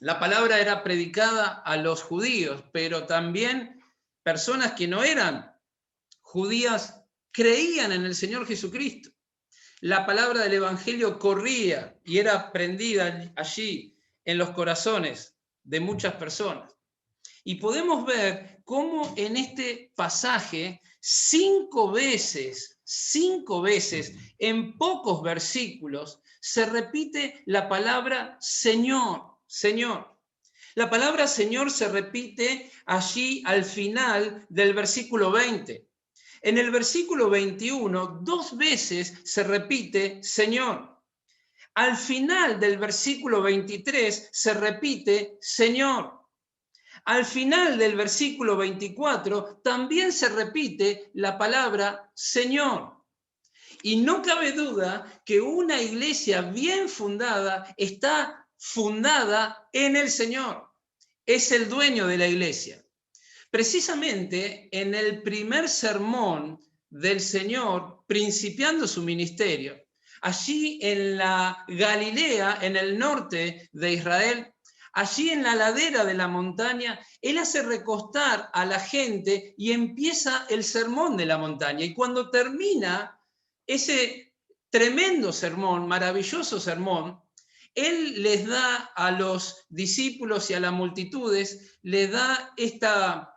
La palabra era predicada a los judíos, pero también personas que no eran judías creían en el Señor Jesucristo. La palabra del Evangelio corría y era prendida allí en los corazones de muchas personas. Y podemos ver cómo en este pasaje 5 veces, en pocos versículos, se repite la palabra Señor, Señor. La palabra Señor se repite allí al final del versículo 20. En el versículo 21, 2 veces se repite Señor. Al final del versículo 23 se repite Señor. Al final del versículo 24 también se repite la palabra Señor. Y no cabe duda que una iglesia bien fundada está fundada en el Señor. Es el dueño de la iglesia. Precisamente en el primer sermón del Señor, principiando su ministerio, allí en la Galilea, en el norte de Israel, allí en la ladera de la montaña, él hace recostar a la gente y empieza el sermón de la montaña. Y cuando termina ese tremendo sermón, maravilloso sermón, él les da a los discípulos y a las multitudes, les da esta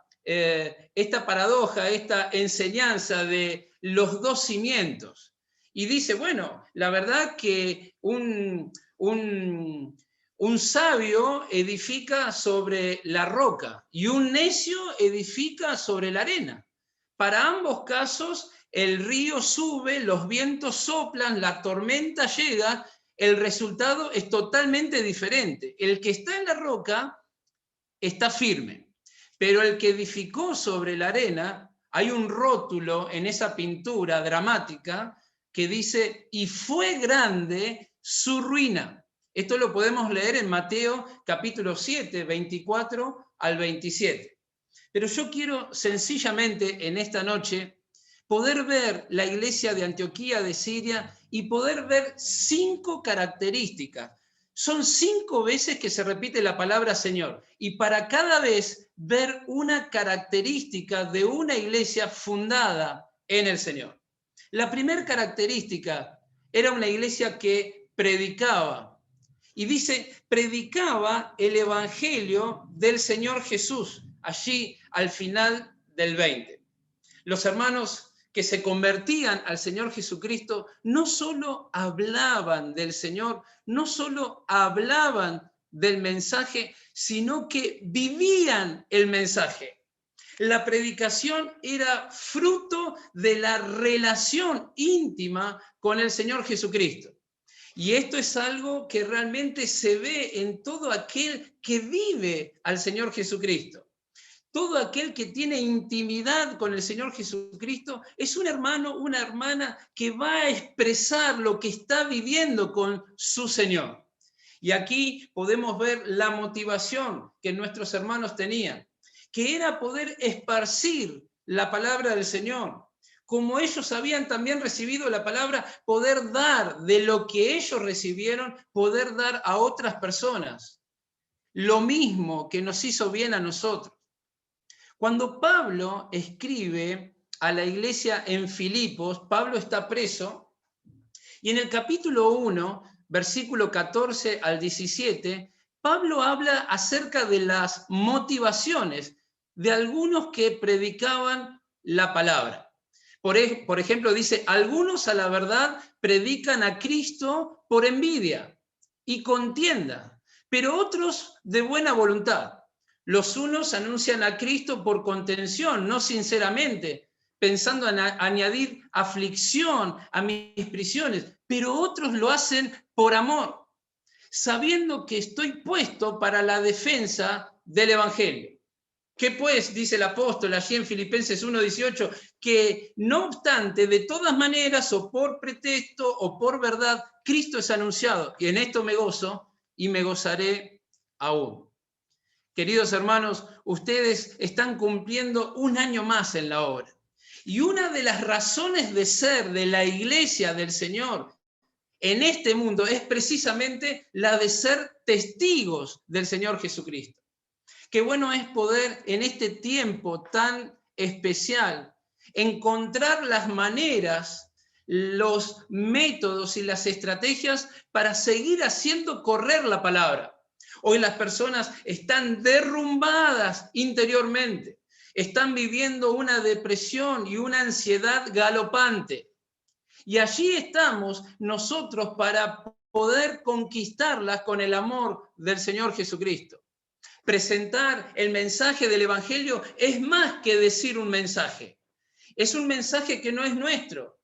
paradoja, esta enseñanza de los 2 cimientos. Y dice, bueno, la verdad que un sabio edifica sobre la roca y un necio edifica sobre la arena. Para ambos casos, el río sube, los vientos soplan, la tormenta llega, el resultado es totalmente diferente. El que está en la roca está firme, pero el que edificó sobre la arena, hay un rótulo en esa pintura dramática que dice, y fue grande su ruina. Esto lo podemos leer en Mateo capítulo 7, 24 al 27. Pero yo quiero sencillamente en esta noche poder ver la iglesia de Antioquía de Siria y poder ver 5 características. Son 5 veces que se repite la palabra Señor, y para cada vez ver una característica de una iglesia fundada en el Señor. La primera característica era una iglesia que predicaba, y dice, predicaba el evangelio del Señor Jesús, allí al final del 20. Los hermanos que se convertían al Señor Jesucristo no solo hablaban del Señor, no solo hablaban del mensaje, sino que vivían el mensaje. La predicación era fruto de la relación íntima con el Señor Jesucristo. Y esto es algo que realmente se ve en todo aquel que vive al Señor Jesucristo. Todo aquel que tiene intimidad con el Señor Jesucristo es un hermano, una hermana que va a expresar lo que está viviendo con su Señor. Y aquí podemos ver la motivación que nuestros hermanos tenían, que era poder esparcir la palabra del Señor. Como ellos habían también recibido la palabra, poder dar de lo que ellos recibieron, poder dar a otras personas. Lo mismo que nos hizo bien a nosotros. Cuando Pablo escribe a la iglesia en Filipos, Pablo está preso, y en el capítulo 1, versículo 14 al 17, Pablo habla acerca de las motivaciones de algunos que predicaban la palabra. Por ejemplo, dice, algunos a la verdad predican a Cristo por envidia y contienda, pero otros de buena voluntad. Los unos anuncian a Cristo por contención, no sinceramente, pensando en añadir aflicción a mis prisiones, pero otros lo hacen por amor, sabiendo que estoy puesto para la defensa del Evangelio. ¿Qué pues? Dice el apóstol allí en Filipenses 1:18, que no obstante, de todas maneras, o por pretexto o por verdad, Cristo es anunciado, y en esto me gozo y me gozaré aún. Queridos hermanos, ustedes están cumpliendo un año más en la obra. Y una de las razones de ser de la iglesia del Señor en este mundo es precisamente la de ser testigos del Señor Jesucristo. Qué bueno es poder en este tiempo tan especial encontrar las maneras, los métodos y las estrategias para seguir haciendo correr la palabra. Hoy las personas están derrumbadas interiormente, están viviendo una depresión y una ansiedad galopante. Y allí estamos nosotros para poder conquistarlas con el amor del Señor Jesucristo. Presentar el mensaje del Evangelio es más que decir un mensaje. Es un mensaje que no es nuestro.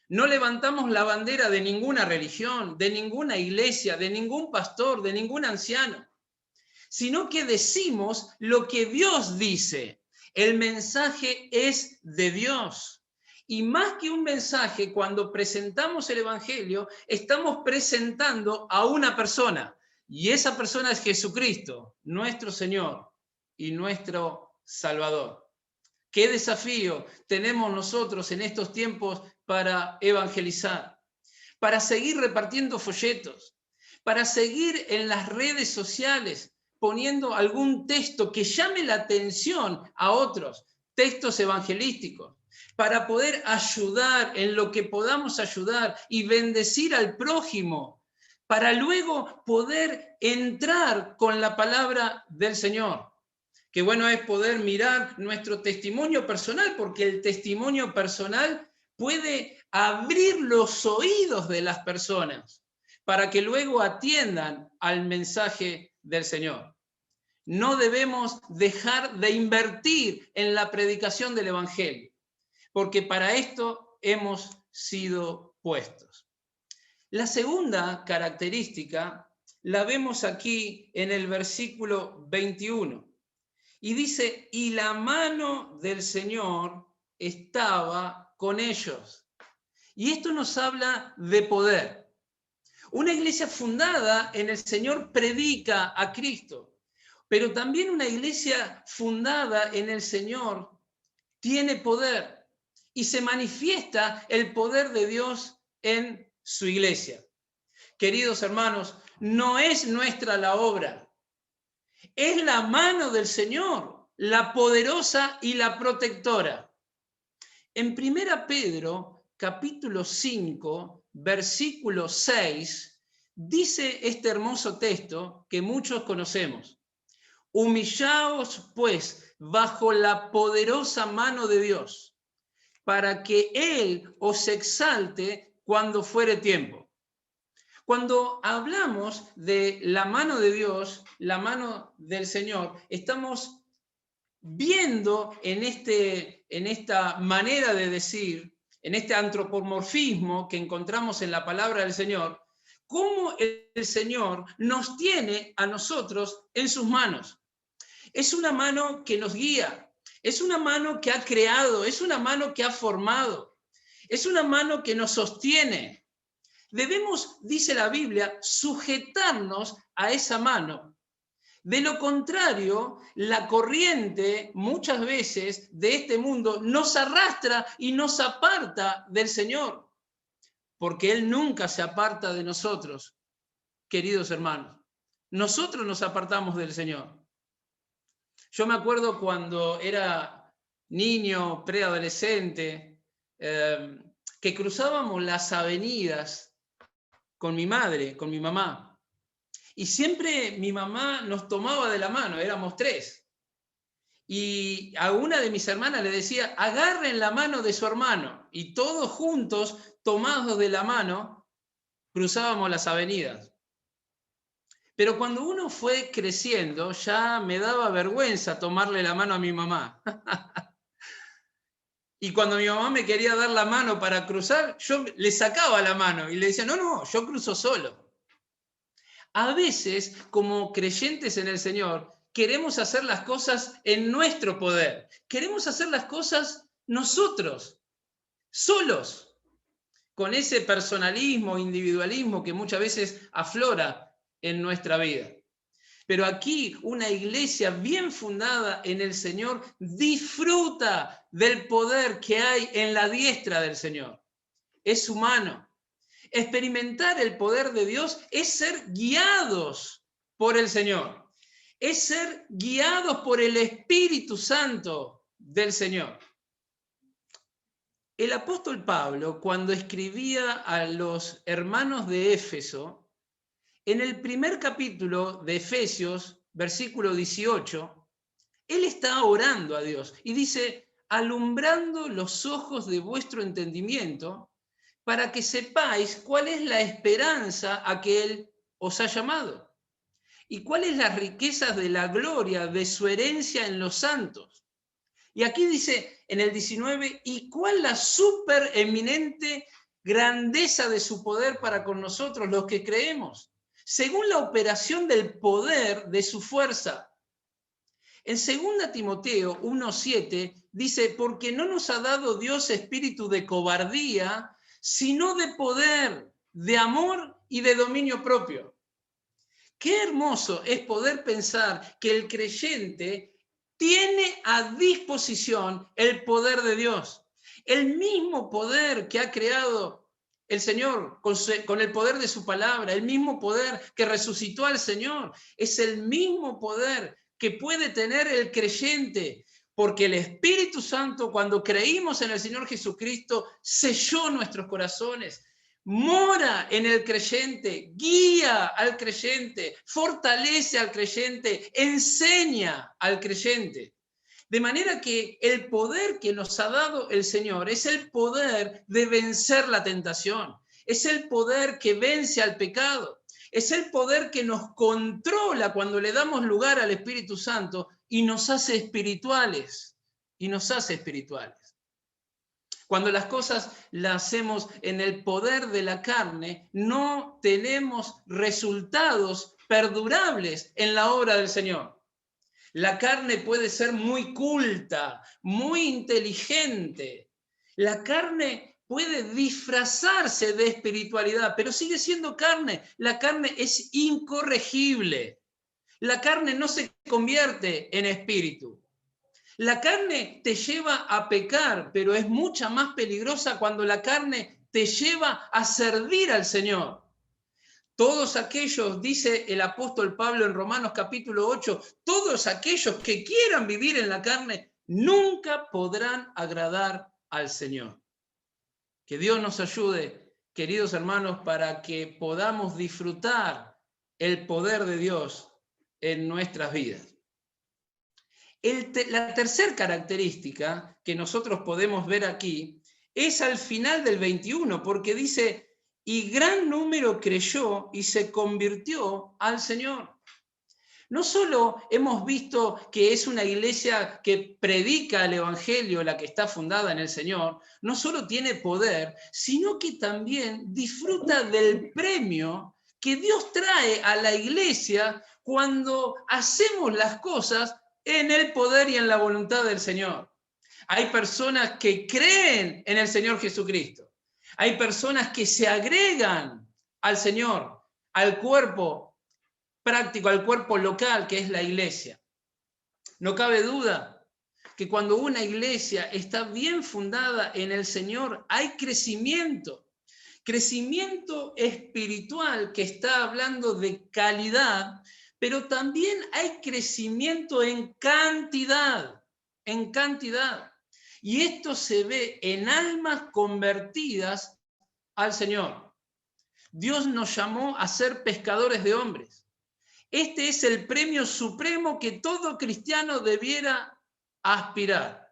No levantamos la bandera de ninguna religión, de ninguna iglesia, de ningún pastor, de ningún anciano, sino que decimos lo que Dios dice. El mensaje es de Dios. Y más que un mensaje, cuando presentamos el Evangelio, estamos presentando a una persona. Y esa persona es Jesucristo, nuestro Señor y nuestro Salvador. ¿Qué desafío tenemos nosotros en estos tiempos para evangelizar? Para seguir repartiendo folletos, para seguir en las redes sociales poniendo algún texto que llame la atención a otros, textos evangelísticos, para poder ayudar en lo que podamos ayudar y bendecir al prójimo, para luego poder entrar con la palabra del Señor. Qué bueno es poder mirar nuestro testimonio personal, porque el testimonio personal puede abrir los oídos de las personas para que luego atiendan al mensaje del Señor. No debemos dejar de invertir en la predicación del Evangelio, porque para esto hemos sido puestos. La segunda característica la vemos aquí en el versículo 21. Y dice, y la mano del Señor estaba con ellos. Y esto nos habla de poder. Una iglesia fundada en el Señor predica a Cristo, pero también una iglesia fundada en el Señor tiene poder y se manifiesta el poder de Dios en su iglesia. Queridos hermanos, no es nuestra la obra, es la mano del Señor, la poderosa y la protectora. En 1 Pedro, capítulo 5, versículo 6, dice este hermoso texto que muchos conocemos. Humillaos, pues, bajo la poderosa mano de Dios, para que Él os exalte cuando fuere tiempo. Cuando hablamos de la mano de Dios, la mano del Señor, estamos viendo en esta manera de decir, en este antropomorfismo que encontramos en la palabra del Señor, cómo el Señor nos tiene a nosotros en sus manos. Es una mano que nos guía, es una mano que ha creado, es una mano que ha formado, es una mano que nos sostiene. Debemos, dice la Biblia, sujetarnos a esa mano. De lo contrario, la corriente muchas veces de este mundo nos arrastra y nos aparta del Señor, porque Él nunca se aparta de nosotros, queridos hermanos. Nosotros nos apartamos del Señor. Yo me acuerdo cuando era niño, preadolescente, que cruzábamos las avenidas con mi madre, con mi mamá. Y siempre mi mamá nos tomaba de la mano, éramos 3. Y a una de mis hermanas le decía, agarren la mano de su hermano. Y todos juntos, tomados de la mano, cruzábamos las avenidas. Pero cuando uno fue creciendo, ya me daba vergüenza tomarle la mano a mi mamá. Y cuando mi mamá me quería dar la mano para cruzar, yo le sacaba la mano y le decía, no, yo cruzo solo. A veces, como creyentes en el Señor, queremos hacer las cosas en nuestro poder. Queremos hacer las cosas nosotros, solos, con ese personalismo, individualismo que muchas veces aflora en nuestra vida. Pero aquí una iglesia bien fundada en el Señor disfruta del poder que hay en la diestra del Señor. Es humano. Experimentar el poder de Dios es ser guiados por el Señor. Es ser guiados por el Espíritu Santo del Señor. El apóstol Pablo, cuando escribía a los hermanos de Éfeso, en el primer capítulo de Efesios, versículo 18, él está orando a Dios y dice, alumbrando los ojos de vuestro entendimiento, para que sepáis cuál es la esperanza a que Él os ha llamado y cuáles las riquezas de la gloria de su herencia en los santos. Y aquí dice en el 19, y cuál la supereminente grandeza de su poder para con nosotros los que creemos, según la operación del poder de su fuerza. En 2 Timoteo 1:7 dice, porque no nos ha dado Dios espíritu de cobardía, sino de poder, de amor y de dominio propio. Qué hermoso es poder pensar que el creyente tiene a disposición el poder de Dios. El mismo poder que ha creado el Señor con el poder de su palabra, el mismo poder que resucitó al Señor, es el mismo poder que puede tener el creyente, porque el Espíritu Santo, cuando creímos en el Señor Jesucristo, selló nuestros corazones, mora en el creyente, guía al creyente, fortalece al creyente, enseña al creyente. De manera que el poder que nos ha dado el Señor es el poder de vencer la tentación, es el poder que vence al pecado, es el poder que nos controla cuando le damos lugar al Espíritu Santo y nos hace espirituales, Cuando las cosas las hacemos en el poder de la carne, no tenemos resultados perdurables en la obra del Señor. La carne puede ser muy culta, muy inteligente. La carne puede disfrazarse de espiritualidad, pero sigue siendo carne. La carne es incorregible. La carne no se convierte en espíritu. La carne te lleva a pecar, pero es mucha más peligrosa cuando la carne te lleva a servir al Señor. Todos aquellos, dice el apóstol Pablo en Romanos capítulo 8, todos aquellos que quieran vivir en la carne nunca podrán agradar al Señor. Que Dios nos ayude, queridos hermanos, para que podamos disfrutar el poder de Dios en nuestras vidas. La tercera característica que nosotros podemos ver aquí es al final del 21, porque dice, y gran número creyó y se convirtió al Señor. No solo hemos visto que es una iglesia que predica el Evangelio, la que está fundada en el Señor, no solo tiene poder, sino que también disfruta del premio que Dios trae a la iglesia cuando hacemos las cosas en el poder y en la voluntad del Señor. Hay personas que creen en el Señor Jesucristo. Hay personas que se agregan al Señor, al cuerpo práctico, al cuerpo local que es la iglesia. No cabe duda que cuando una iglesia está bien fundada en el Señor, hay crecimiento espiritual que está hablando de calidad, pero también hay crecimiento en cantidad. Y esto se ve en almas convertidas al Señor. Dios nos llamó a ser pescadores de hombres. Este es el premio supremo que todo cristiano debiera aspirar.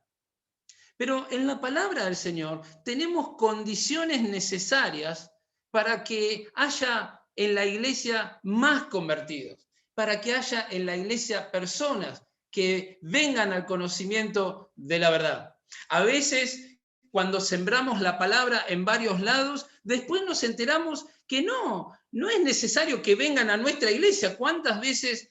Pero en la palabra del Señor tenemos condiciones necesarias para que haya en la iglesia más convertidos, para que haya en la iglesia personas que vengan al conocimiento de la verdad. A veces, cuando sembramos la palabra en varios lados, después nos enteramos que no es necesario que vengan a nuestra iglesia. ¿Cuántas veces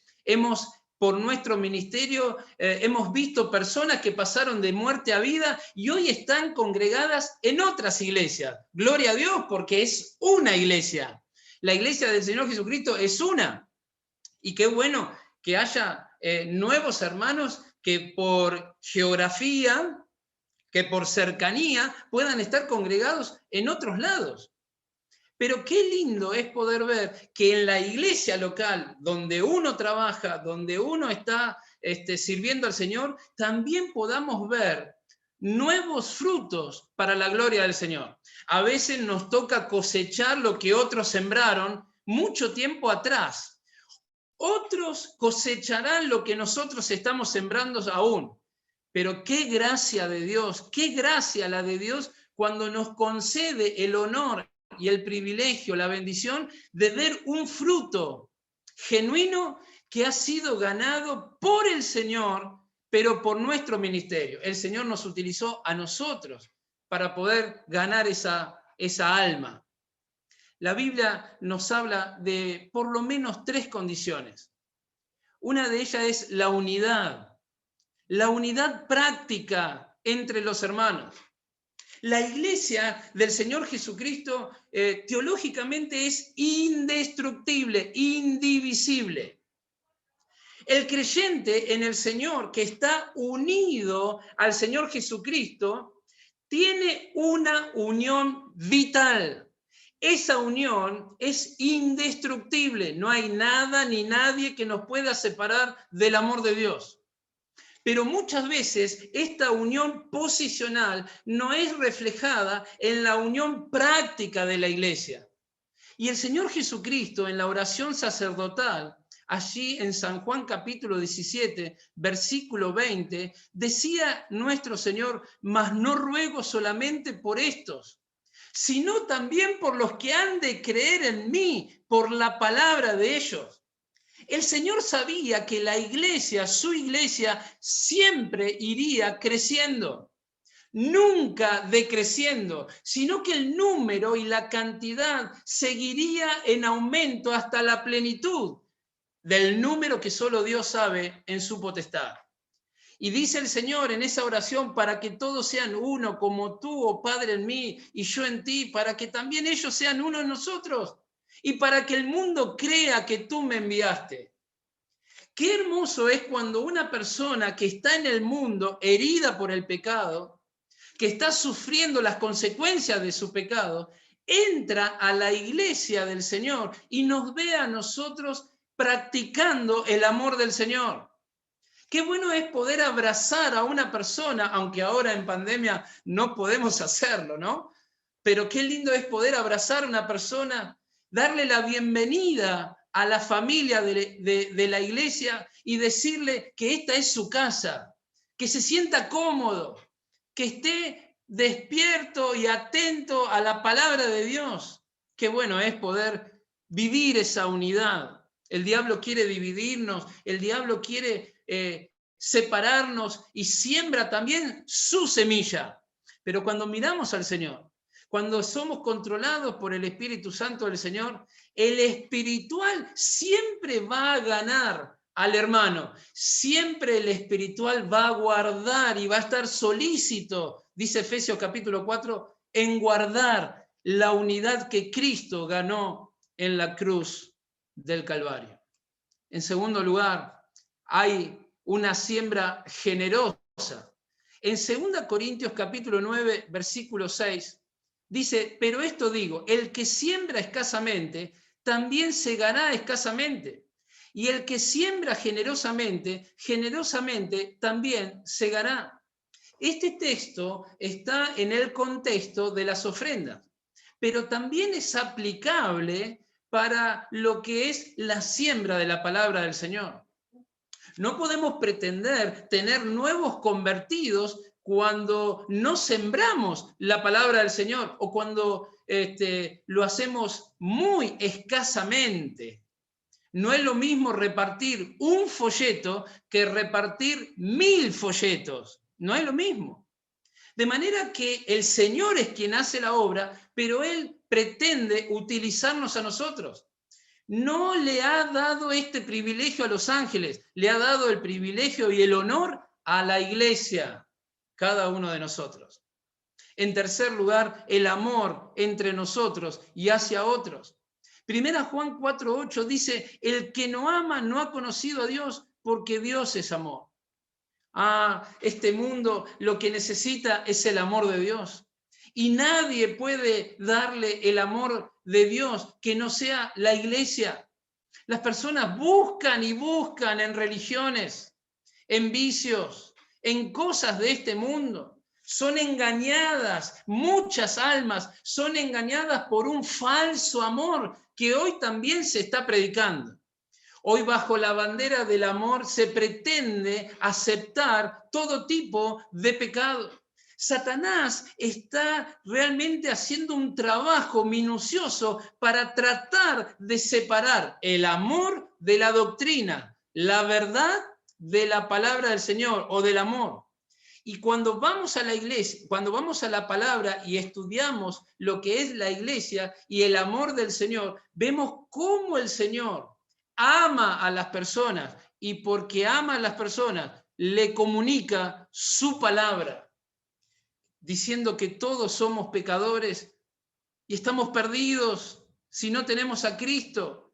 por nuestro ministerio, hemos visto personas que pasaron de muerte a vida y hoy están congregadas en otras iglesias? Gloria a Dios, porque es una iglesia. La iglesia del Señor Jesucristo es una. Y qué bueno que haya nuevos hermanos que por geografía, que por cercanía puedan estar congregados en otros lados. Pero qué lindo es poder ver que en la iglesia local, donde uno trabaja, donde uno está sirviendo al Señor, también podamos ver nuevos frutos para la gloria del Señor. A veces nos toca cosechar lo que otros sembraron mucho tiempo atrás. Otros cosecharán lo que nosotros estamos sembrando aún. Pero qué gracia de Dios, qué gracia la de Dios cuando nos concede el honor y el privilegio, la bendición de ver un fruto genuino que ha sido ganado por el Señor, pero por nuestro ministerio. El Señor nos utilizó a nosotros para poder ganar esa alma. La Biblia nos habla de por lo menos 3 condiciones. Una de ellas es la unidad práctica entre los hermanos. La iglesia del Señor Jesucristo teológicamente es indestructible, indivisible. El creyente en el Señor que está unido al Señor Jesucristo tiene una unión vital. Esa unión es indestructible. No hay nada ni nadie que nos pueda separar del amor de Dios. Pero muchas veces esta unión posicional no es reflejada en la unión práctica de la iglesia. Y el Señor Jesucristo en la oración sacerdotal, allí en San Juan capítulo 17, versículo 20, decía nuestro Señor, mas no ruego solamente por estos, sino también por los que han de creer en mí, por la palabra de ellos. El Señor sabía que la iglesia, su iglesia, siempre iría creciendo, nunca decreciendo, sino que el número y la cantidad seguiría en aumento hasta la plenitud del número que solo Dios sabe en su potestad. Y dice el Señor en esa oración, para que todos sean uno, como tú, oh Padre, en mí y yo en ti, para que también ellos sean uno en nosotros y para que el mundo crea que tú me enviaste. Qué hermoso es cuando una persona que está en el mundo herida por el pecado, que está sufriendo las consecuencias de su pecado, entra a la iglesia del Señor y nos ve a nosotros practicando el amor del Señor. Qué bueno es poder abrazar a una persona, aunque ahora en pandemia no podemos hacerlo, ¿no? Pero qué lindo es poder abrazar a una persona, darle la bienvenida a la familia de la iglesia y decirle que esta es su casa, que se sienta cómodo, que esté despierto y atento a la palabra de Dios. Qué bueno es poder vivir esa unidad. El diablo quiere dividirnos, el diablo quiere separarnos y siembra también su semilla. Pero cuando miramos al Señor, cuando somos controlados por el Espíritu Santo del Señor, el espiritual siempre va a ganar al hermano. Siempre el espiritual va a guardar y va a estar solícito, dice Efesios capítulo 4, en guardar la unidad que Cristo ganó en la cruz del Calvario. En segundo lugar, hay una siembra generosa. En 2 Corintios capítulo 9, versículo 6, dice, pero esto digo, el que siembra escasamente, también segará escasamente. Y el que siembra generosamente, generosamente también segará. Este texto está en el contexto de las ofrendas, pero también es aplicable para lo que es la siembra de la palabra del Señor. No podemos pretender tener nuevos convertidos cuando no sembramos la palabra del Señor o cuando lo hacemos muy escasamente. No es lo mismo repartir un folleto que repartir 1000 folletos. No es lo mismo. De manera que el Señor es quien hace la obra, pero Él pretende utilizarnos a nosotros. No le ha dado este privilegio a los ángeles, le ha dado el privilegio y el honor a la iglesia, cada uno de nosotros. En tercer lugar, el amor entre nosotros y hacia otros. Primera Juan 4:8 dice, el que no ama no ha conocido a Dios porque Dios es amor. Este mundo lo que necesita es el amor de Dios. Y nadie puede darle el amor de Dios que no sea la iglesia. Las personas buscan y buscan en religiones, en vicios, en cosas de este mundo. Son engañadas, muchas almas son engañadas por un falso amor que hoy también se está predicando. Hoy bajo la bandera del amor se pretende aceptar todo tipo de pecado. Satanás está realmente haciendo un trabajo minucioso para tratar de separar el amor de la doctrina, la verdad de la palabra del Señor o del amor. Y cuando vamos a la iglesia, cuando vamos a la palabra y estudiamos lo que es la iglesia y el amor del Señor, vemos cómo el Señor ama a las personas y porque ama a las personas le comunica su palabra, diciendo que todos somos pecadores y estamos perdidos si no tenemos a Cristo.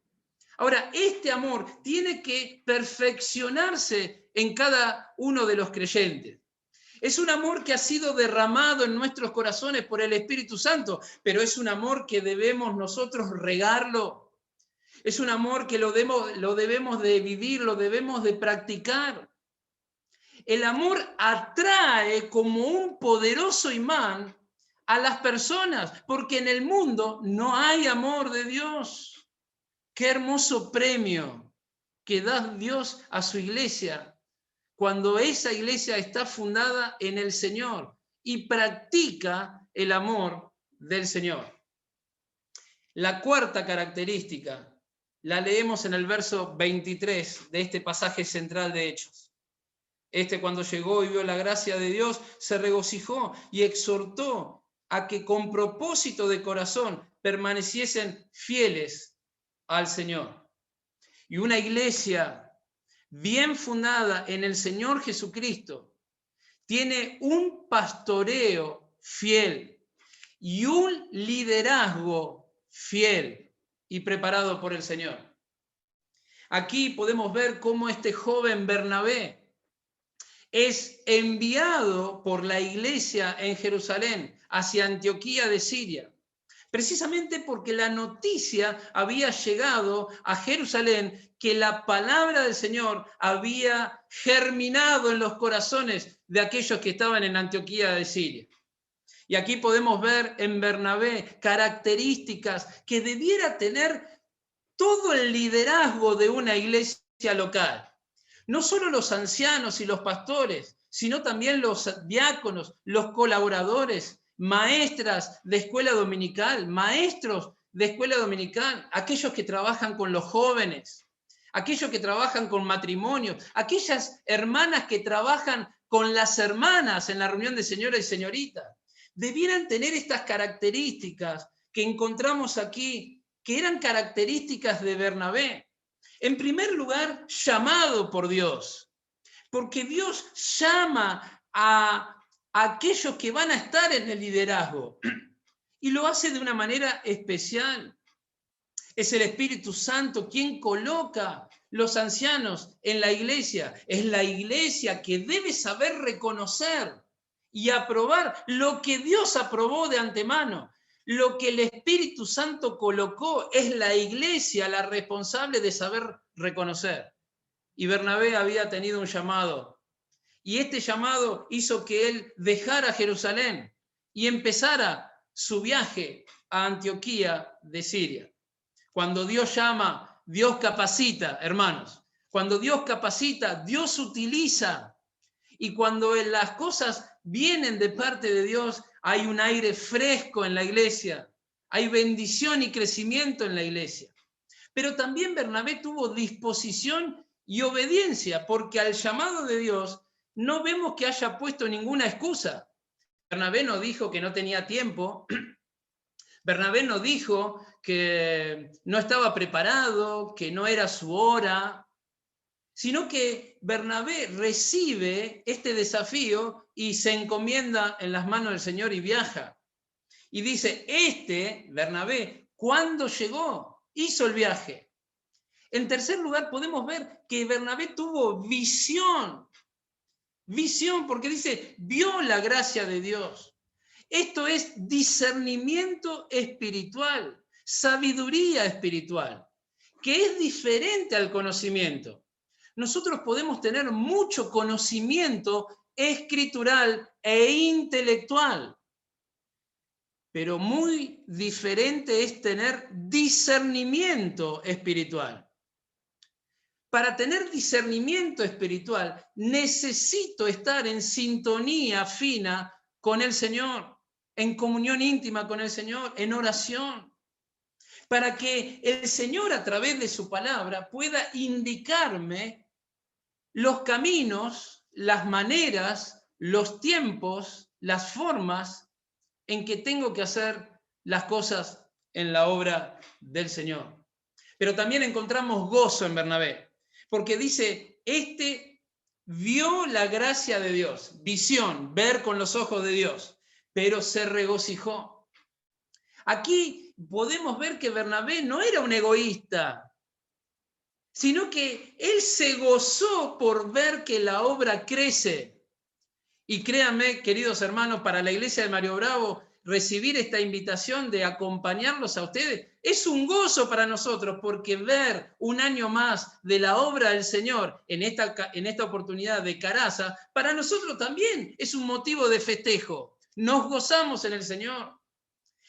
Ahora, este amor tiene que perfeccionarse en cada uno de los creyentes. Es un amor que ha sido derramado en nuestros corazones por el Espíritu Santo, pero es un amor que debemos nosotros regarlo. Es un amor que lo debemos de vivir, lo debemos de practicar. El amor atrae como un poderoso imán a las personas, porque en el mundo no hay amor de Dios. Qué hermoso premio que da Dios a su iglesia cuando esa iglesia está fundada en el Señor y practica el amor del Señor. La cuarta característica la leemos en el verso 23 de este pasaje central de Hechos. Cuando llegó y vio la gracia de Dios, se regocijó y exhortó a que con propósito de corazón permaneciesen fieles al Señor. Y una iglesia bien fundada en el Señor Jesucristo, tiene un pastoreo fiel y un liderazgo fiel y preparado por el Señor. Aquí podemos ver cómo este joven Bernabé es enviado por la iglesia en Jerusalén hacia Antioquía de Siria, precisamente porque la noticia había llegado a Jerusalén que la palabra del Señor había germinado en los corazones de aquellos que estaban en Antioquía de Siria. Y aquí podemos ver en Bernabé características que debiera tener todo el liderazgo de una iglesia local. No solo los ancianos y los pastores, sino también los diáconos, los colaboradores, maestras de escuela dominical, maestros de escuela dominical, aquellos que trabajan con los jóvenes, aquellos que trabajan con matrimonios, aquellas hermanas que trabajan con las hermanas en la reunión de señora y señorita. Debieran tener estas características que encontramos aquí, que eran características de Bernabé. En primer lugar, llamado por Dios, porque Dios llama a aquellos que van a estar en el liderazgo y lo hace de una manera especial. Es el Espíritu Santo quien coloca los ancianos en la iglesia. Es la iglesia que debe saber reconocer y aprobar lo que Dios aprobó de antemano. Lo que el Espíritu Santo colocó, es la iglesia la responsable de saber reconocer. Y Bernabé había tenido un llamado. Y este llamado hizo que él dejara Jerusalén y empezara su viaje a Antioquía de Siria. Cuando Dios llama, Dios capacita, hermanos. Cuando Dios capacita, Dios utiliza. Y cuando las cosas vienen de parte de Dios, hay un aire fresco en la iglesia, hay bendición y crecimiento en la iglesia. Pero también Bernabé tuvo disposición y obediencia, porque al llamado de Dios no vemos que haya puesto ninguna excusa. Bernabé no dijo que no tenía tiempo, Bernabé no dijo que no estaba preparado, que no era su hora, sino que Bernabé recibe este desafío y se encomienda en las manos del Señor y viaja. Y dice, Bernabé, ¿cuándo llegó? Hizo el viaje. En tercer lugar, podemos ver que Bernabé tuvo visión. Visión, porque dice, vio la gracia de Dios. Esto es discernimiento espiritual, sabiduría espiritual, que es diferente al conocimiento. Nosotros podemos tener mucho conocimiento escritural e intelectual, pero muy diferente es tener discernimiento espiritual. Para tener discernimiento espiritual necesito estar en sintonía fina con el Señor, en comunión íntima con el Señor, en oración, para que el Señor a través de su palabra pueda indicarme los caminos, las maneras, los tiempos, las formas en que tengo que hacer las cosas en la obra del Señor. Pero también encontramos gozo en Bernabé, porque dice, vio la gracia de Dios, visión, ver con los ojos de Dios, pero se regocijó. Aquí podemos ver que Bernabé no era un egoísta, sino que él se gozó por ver que la obra crece. Y créanme, queridos hermanos, para la iglesia de Mario Bravo, recibir esta invitación de acompañarlos a ustedes es un gozo para nosotros, porque ver un año más de la obra del Señor en esta oportunidad de Caraza, para nosotros también es un motivo de festejo. Nos gozamos en el Señor.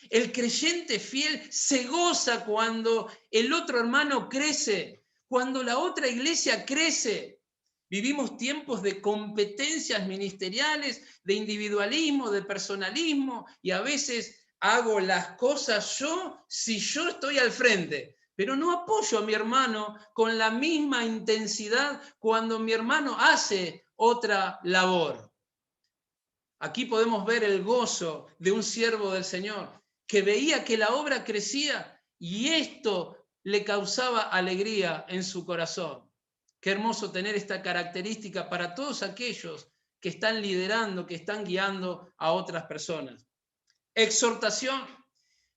El creyente fiel se goza cuando el otro hermano crece, cuando la otra iglesia crece. Vivimos tiempos de competencias ministeriales, de individualismo, de personalismo, y a veces hago las cosas yo si yo estoy al frente, pero no apoyo a mi hermano con la misma intensidad cuando mi hermano hace otra labor. Aquí podemos ver el gozo de un siervo del Señor, que veía que la obra crecía y esto le causaba alegría en su corazón. Qué hermoso tener esta característica para todos aquellos que están liderando, que están guiando a otras personas. Exhortación,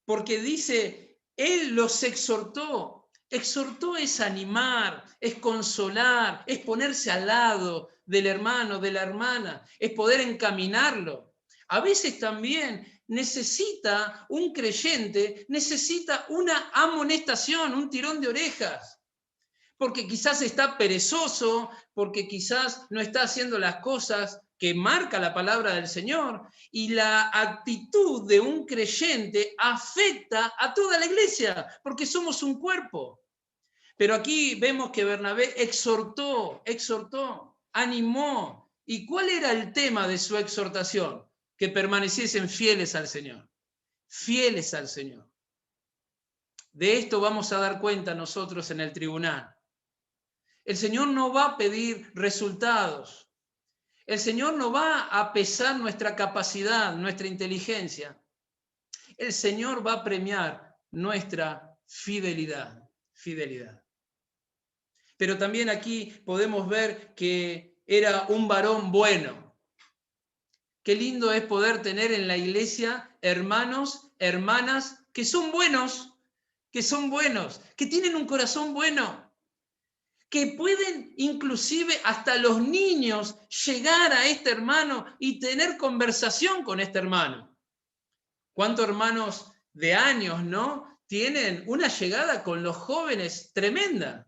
porque dice, Él los exhortó. Exhortó es animar, es consolar, es ponerse al lado del hermano, de la hermana, es poder encaminarlo. A veces también necesita un creyente, necesita una amonestación, un tirón de orejas, porque quizás está perezoso, porque quizás no está haciendo las cosas que marca la palabra del Señor, y la actitud de un creyente afecta a toda la iglesia, porque somos un cuerpo. Pero aquí vemos que Bernabé exhortó, animó. ¿Y cuál era el tema de su exhortación? Que permaneciesen fieles al Señor. Fieles al Señor. De esto vamos a dar cuenta nosotros en el tribunal. El Señor no va a pedir resultados. El Señor no va a pesar nuestra capacidad, nuestra inteligencia. El Señor va a premiar nuestra fidelidad. Pero también aquí podemos ver que era un varón bueno. Qué lindo es poder tener en la iglesia hermanos, hermanas que son buenos, que tienen un corazón bueno, que pueden inclusive hasta los niños llegar a este hermano y tener conversación con este hermano. ¿Cuántos hermanos de años, no? Tienen una llegada con los jóvenes tremenda,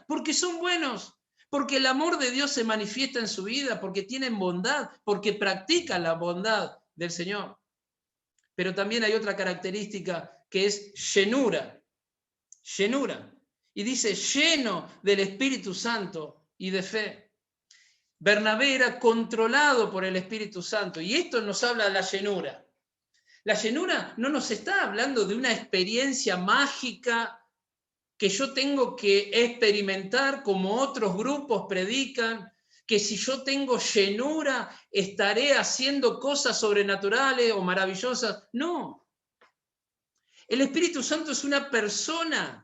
porque son buenos, porque el amor de Dios se manifiesta en su vida, porque tienen bondad, porque practican la bondad del Señor. Pero también hay otra característica que es llenura. Y dice, lleno del Espíritu Santo y de fe. Bernabé era controlado por el Espíritu Santo, y esto nos habla de la llenura. La llenura no nos está hablando de una experiencia mágica que yo tengo que experimentar como otros grupos predican, que si yo tengo llenura estaré haciendo cosas sobrenaturales o maravillosas. No. El Espíritu Santo es una persona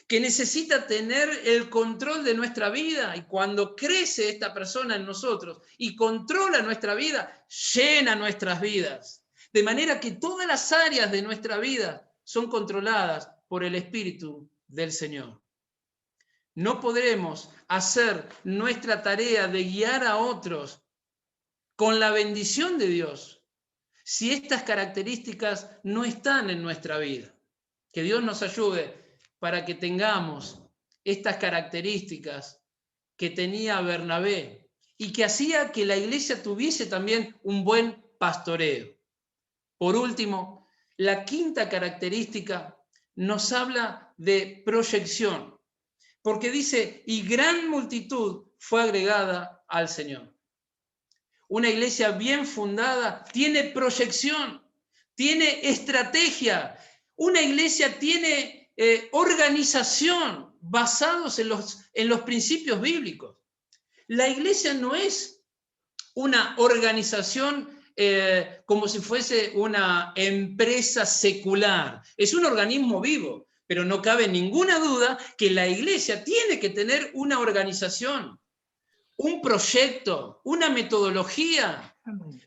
que necesita tener el control de nuestra vida, y cuando crece esta persona en nosotros y controla nuestra vida, llena nuestras vidas. De manera que todas las áreas de nuestra vida son controladas por el Espíritu del Señor. No podremos hacer nuestra tarea de guiar a otros con la bendición de Dios si estas características no están en nuestra vida. Que Dios nos ayude para que tengamos estas características que tenía Bernabé y que hacía que la iglesia tuviese también un buen pastoreo. Por último, la quinta característica nos habla de proyección, porque dice, y gran multitud fue agregada al Señor. Una iglesia bien fundada tiene proyección, tiene estrategia. Una iglesia tiene organización basados en los principios bíblicos. La iglesia no es una organización como si fuese una empresa secular. Es un organismo vivo, pero no cabe ninguna duda que la iglesia tiene que tener una organización, un proyecto, una metodología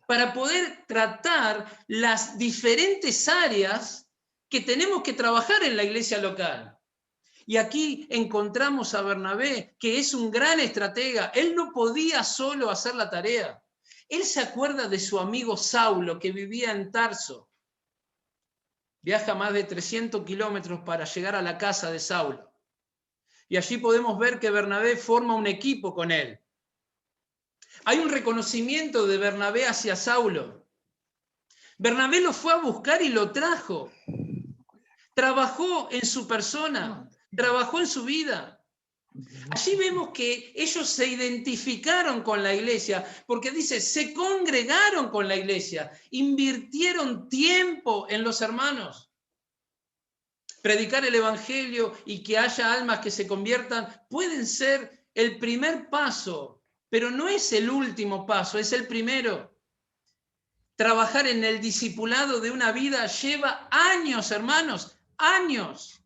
para poder tratar las diferentes áreas que tenemos que trabajar en la iglesia local. Y aquí encontramos a Bernabé, que es un gran estratega. Él no podía solo hacer la tarea. Él se acuerda de su amigo Saulo, que vivía en Tarso. Viaja más de 300 kilómetros para llegar a la casa de Saulo. Y allí podemos ver que Bernabé forma un equipo con él. Hay un reconocimiento de Bernabé hacia Saulo. Bernabé lo fue a buscar y lo trajo. Trabajó en su persona, trabajó en su vida. Allí vemos que ellos se identificaron con la iglesia, porque dice, se congregaron con la iglesia, invirtieron tiempo en los hermanos. Predicar el evangelio y que haya almas que se conviertan pueden ser el primer paso, pero no es el último paso, es el primero. Trabajar en el discipulado de una vida lleva años, hermanos, años.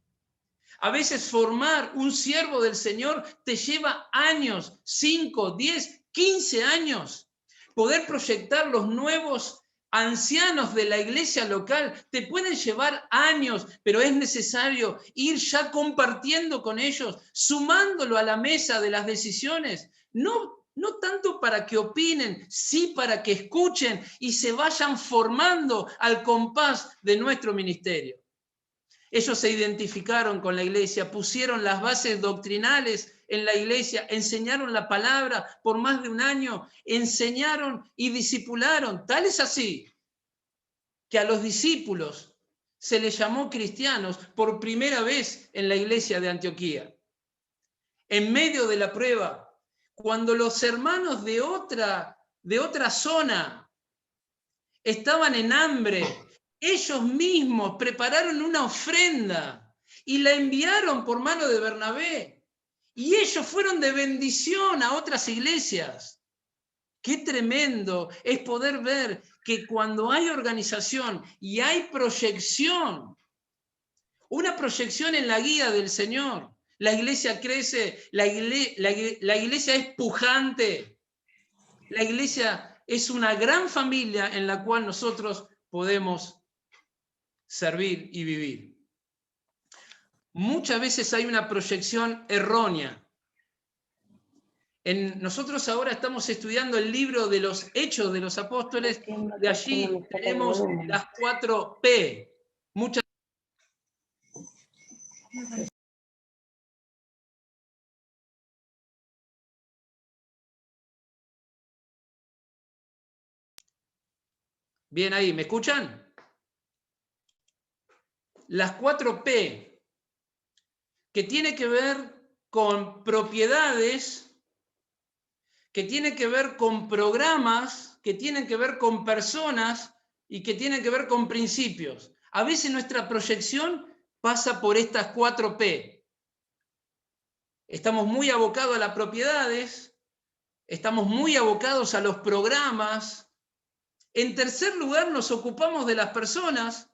A veces formar un siervo del Señor te lleva años, 5, 10, 15 años. Poder proyectar los nuevos ancianos de la iglesia local te pueden llevar años, pero es necesario ir ya compartiendo con ellos, sumándolo a la mesa de las decisiones. No tanto para que opinen, sí para que escuchen y se vayan formando al compás de nuestro ministerio. Ellos se identificaron con la iglesia, pusieron las bases doctrinales en la iglesia, enseñaron la palabra por más de un año, enseñaron y discipularon. Tal es así que a los discípulos se les llamó cristianos por primera vez en la iglesia de Antioquía. En medio de la prueba, cuando los hermanos de otra zona estaban en hambre, ellos mismos prepararon una ofrenda y la enviaron por mano de Bernabé. Y ellos fueron de bendición a otras iglesias. Qué tremendo es poder ver que cuando hay organización y hay proyección, una proyección en la guía del Señor, la iglesia crece, la iglesia es pujante, la iglesia es una gran familia en la cual nosotros podemos servir y vivir. Muchas veces hay una proyección errónea. Nosotros ahora estamos estudiando el libro de los Hechos de los Apóstoles, de allí tenemos las 4 P. Muchas Bien ahí, ¿me escuchan? Las 4 P, que tiene que ver con propiedades, que tiene que ver con programas, que tienen que ver con personas y que tienen que ver con principios. A veces nuestra proyección pasa por estas 4 P. Estamos muy abocados a las propiedades, estamos muy abocados a los programas. En tercer lugar, nos ocupamos de las personas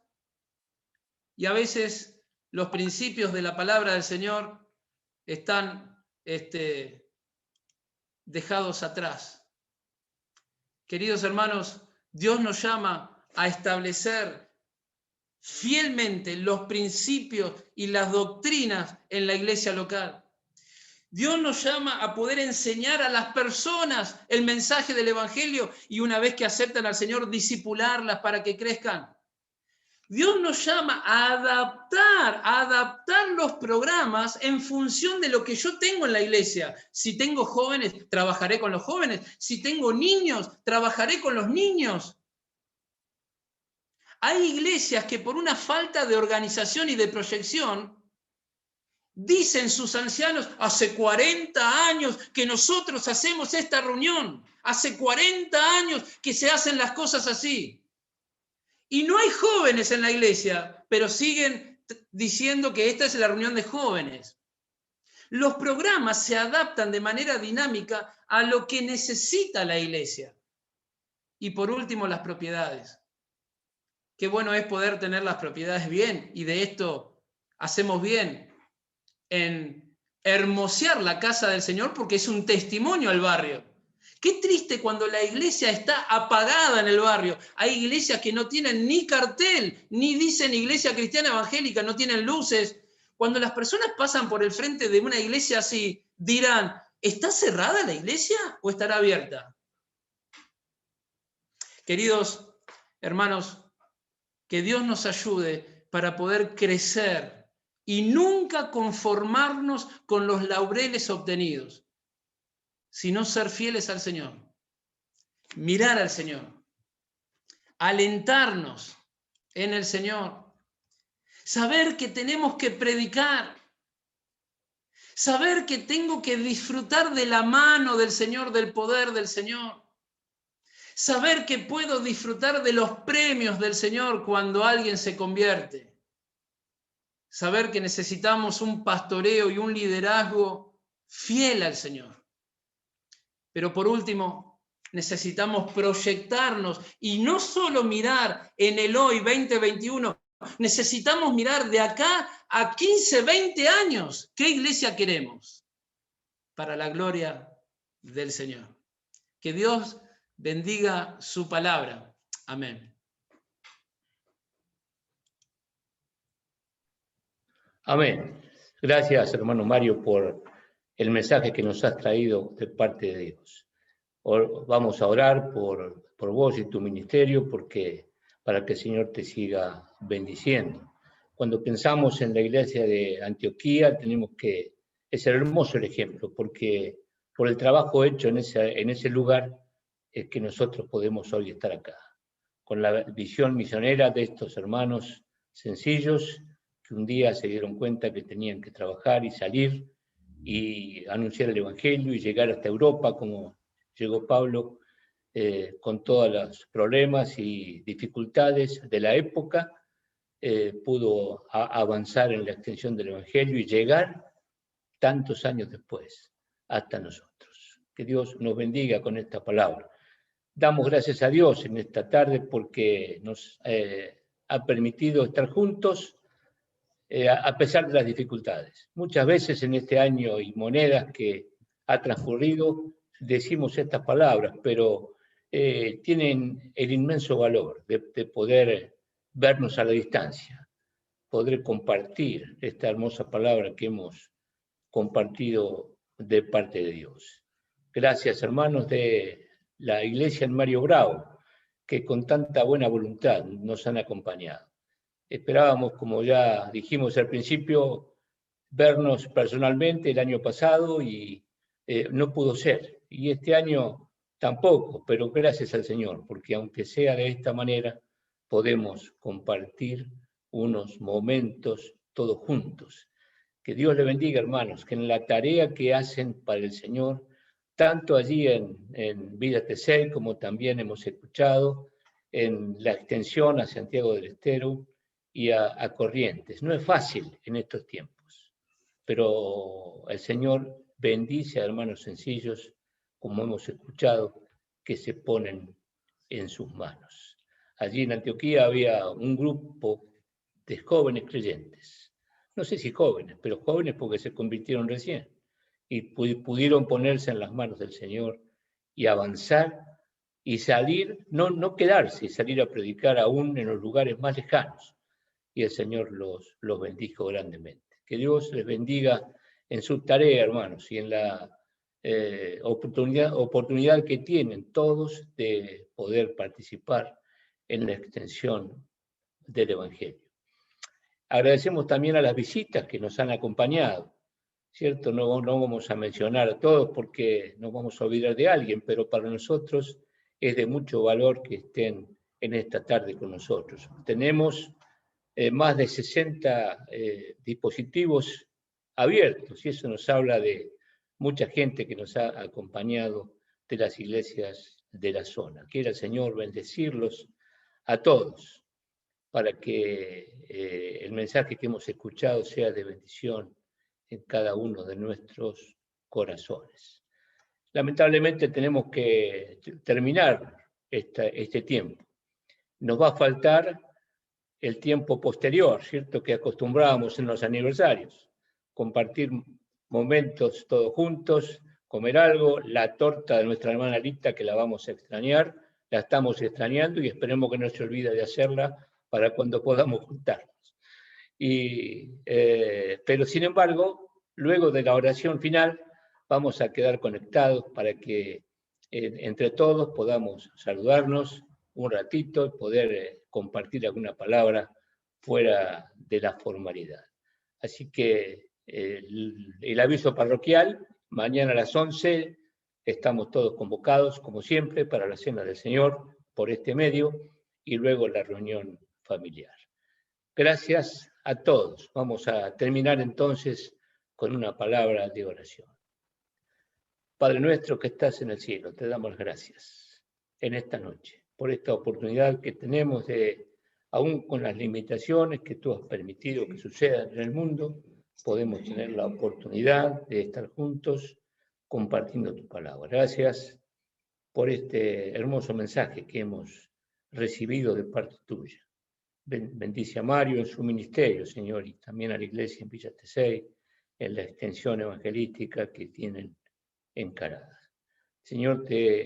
y a veces los principios de la palabra del Señor están dejados atrás. Queridos hermanos, Dios nos llama a establecer fielmente los principios y las doctrinas en la iglesia local. Dios nos llama a poder enseñar a las personas el mensaje del Evangelio y una vez que aceptan al Señor, discipularlas para que crezcan. Dios nos llama a adaptar los programas en función de lo que yo tengo en la iglesia. Si tengo jóvenes, trabajaré con los jóvenes. Si tengo niños, trabajaré con los niños. Hay iglesias que por una falta de organización y de proyección, dicen sus ancianos, hace 40 años que nosotros hacemos esta reunión. Hace 40 años que se hacen las cosas así. Y no hay jóvenes en la iglesia, pero siguen diciendo que esta es la reunión de jóvenes. Los programas se adaptan de manera dinámica a lo que necesita la iglesia. Y por último, las propiedades. Qué bueno es poder tener las propiedades bien, y de esto hacemos bien en hermosear la casa del Señor porque es un testimonio al barrio. Qué triste cuando la iglesia está apagada en el barrio. Hay iglesias que no tienen ni cartel, ni dicen iglesia cristiana evangélica, no tienen luces. Cuando las personas pasan por el frente de una iglesia así, dirán, ¿está cerrada la iglesia o estará abierta? Queridos hermanos, que Dios nos ayude para poder crecer y nunca conformarnos con los laureles obtenidos, sino ser fieles al Señor, mirar al Señor, alentarnos en el Señor, saber que tenemos que predicar, saber que tengo que disfrutar de la mano del Señor, del poder del Señor, saber que puedo disfrutar de los premios del Señor cuando alguien se convierte, saber que necesitamos un pastoreo y un liderazgo fiel al Señor. Pero por último, necesitamos proyectarnos y no solo mirar en el hoy 2021, Necesitamos mirar de acá a 15, 20 años. ¿Qué iglesia queremos? Para la gloria del Señor. Que Dios bendiga su palabra. Amén. Amén. Gracias, hermano Mario, por el mensaje que nos has traído de parte de Dios. Vamos a orar por vos y tu ministerio, para que el Señor te siga bendiciendo. Cuando pensamos en la iglesia de Antioquía, es hermoso el ejemplo, porque por el trabajo hecho en ese lugar es que nosotros podemos hoy estar acá, con la visión misionera de estos hermanos sencillos, que un día se dieron cuenta que tenían que trabajar y salir y anunciar el Evangelio y llegar hasta Europa, como llegó Pablo, con todos los problemas y dificultades de la época, pudo avanzar en la extensión del Evangelio y llegar tantos años después hasta nosotros. Que Dios nos bendiga con esta palabra. Damos gracias a Dios en esta tarde porque nos ha permitido estar juntos a pesar de las dificultades. Muchas veces en este año y monedas que ha transcurrido decimos estas palabras, pero tienen el inmenso valor de poder vernos a la distancia, poder compartir esta hermosa palabra que hemos compartido de parte de Dios. Gracias, hermanos de la iglesia en Mario Bravo, que con tanta buena voluntad nos han acompañado. Esperábamos, como ya dijimos al principio, vernos personalmente el año pasado y no pudo ser. Y este año tampoco, pero gracias al Señor, porque aunque sea de esta manera, podemos compartir unos momentos todos juntos. Que Dios le bendiga, hermanos, que en la tarea que hacen para el Señor, tanto allí en Villa Tesey, como también hemos escuchado, en la extensión a Santiago del Estero y a Corrientes. No es fácil en estos tiempos, pero el Señor bendice a hermanos sencillos, como hemos escuchado, que se ponen en sus manos. Allí en Antioquía había un grupo de jóvenes creyentes. No sé si jóvenes, pero jóvenes porque se convirtieron recién y pudieron ponerse en las manos del Señor y avanzar y salir, no quedarse y salir a predicar aún en los lugares más lejanos. Y el Señor los bendijo grandemente. Que Dios les bendiga en su tarea, hermanos, y en la oportunidad que tienen todos de poder participar en la extensión del Evangelio. Agradecemos también a las visitas que nos han acompañado, ¿cierto? No vamos a mencionar a todos porque nos vamos a olvidar de alguien, pero para nosotros es de mucho valor que estén en esta tarde con nosotros. Tenemos más de 60 dispositivos abiertos y eso nos habla de mucha gente que nos ha acompañado de las iglesias de la zona. Quiera el Señor bendecirlos a todos para que el mensaje que hemos escuchado sea de bendición en cada uno de nuestros corazones. Lamentablemente tenemos que terminar este tiempo. Nos va a faltar el tiempo posterior, ¿cierto? Que acostumbrábamos en los aniversarios, compartir momentos todos juntos, comer algo, la torta de nuestra hermana Lita, que la vamos a extrañar, la estamos extrañando y esperemos que no se olvide de hacerla para cuando podamos juntarnos. Pero sin embargo, luego de la oración final, vamos a quedar conectados para que entre todos podamos saludarnos un ratito y poder compartir alguna palabra fuera de la formalidad. Así que el aviso parroquial, mañana a las 11 estamos todos convocados, como siempre, para la Cena del Señor por este medio y luego la reunión familiar. Gracias a todos. Vamos a terminar entonces con una palabra de oración. Padre nuestro que estás en el cielo, te damos gracias en esta noche por esta oportunidad que tenemos de, aún con las limitaciones que tú has permitido que sucedan en el mundo, podemos tener la oportunidad de estar juntos compartiendo tu palabra. Gracias por este hermoso mensaje que hemos recibido de parte tuya. bendice a Mario en su ministerio, Señor, y también a la iglesia en Villa Tesey, en la extensión evangelística que tienen encarada. Señor,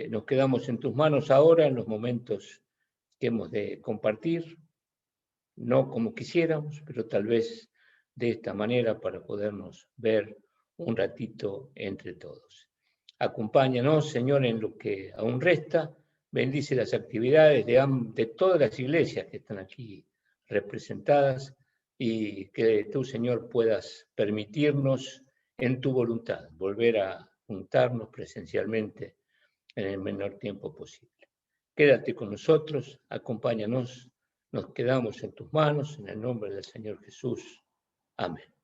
nos quedamos en tus manos ahora en los momentos que hemos de compartir, no como quisiéramos, pero tal vez de esta manera para podernos ver un ratito entre todos. Acompáñanos, Señor, en lo que aún resta. Bendice las actividades de todas las iglesias que están aquí representadas y que tú, Señor, puedas permitirnos en tu voluntad volver a juntarnos presencialmente en el menor tiempo posible. Quédate con nosotros, acompáñanos, nos quedamos en tus manos, en el nombre del Señor Jesús. Amén.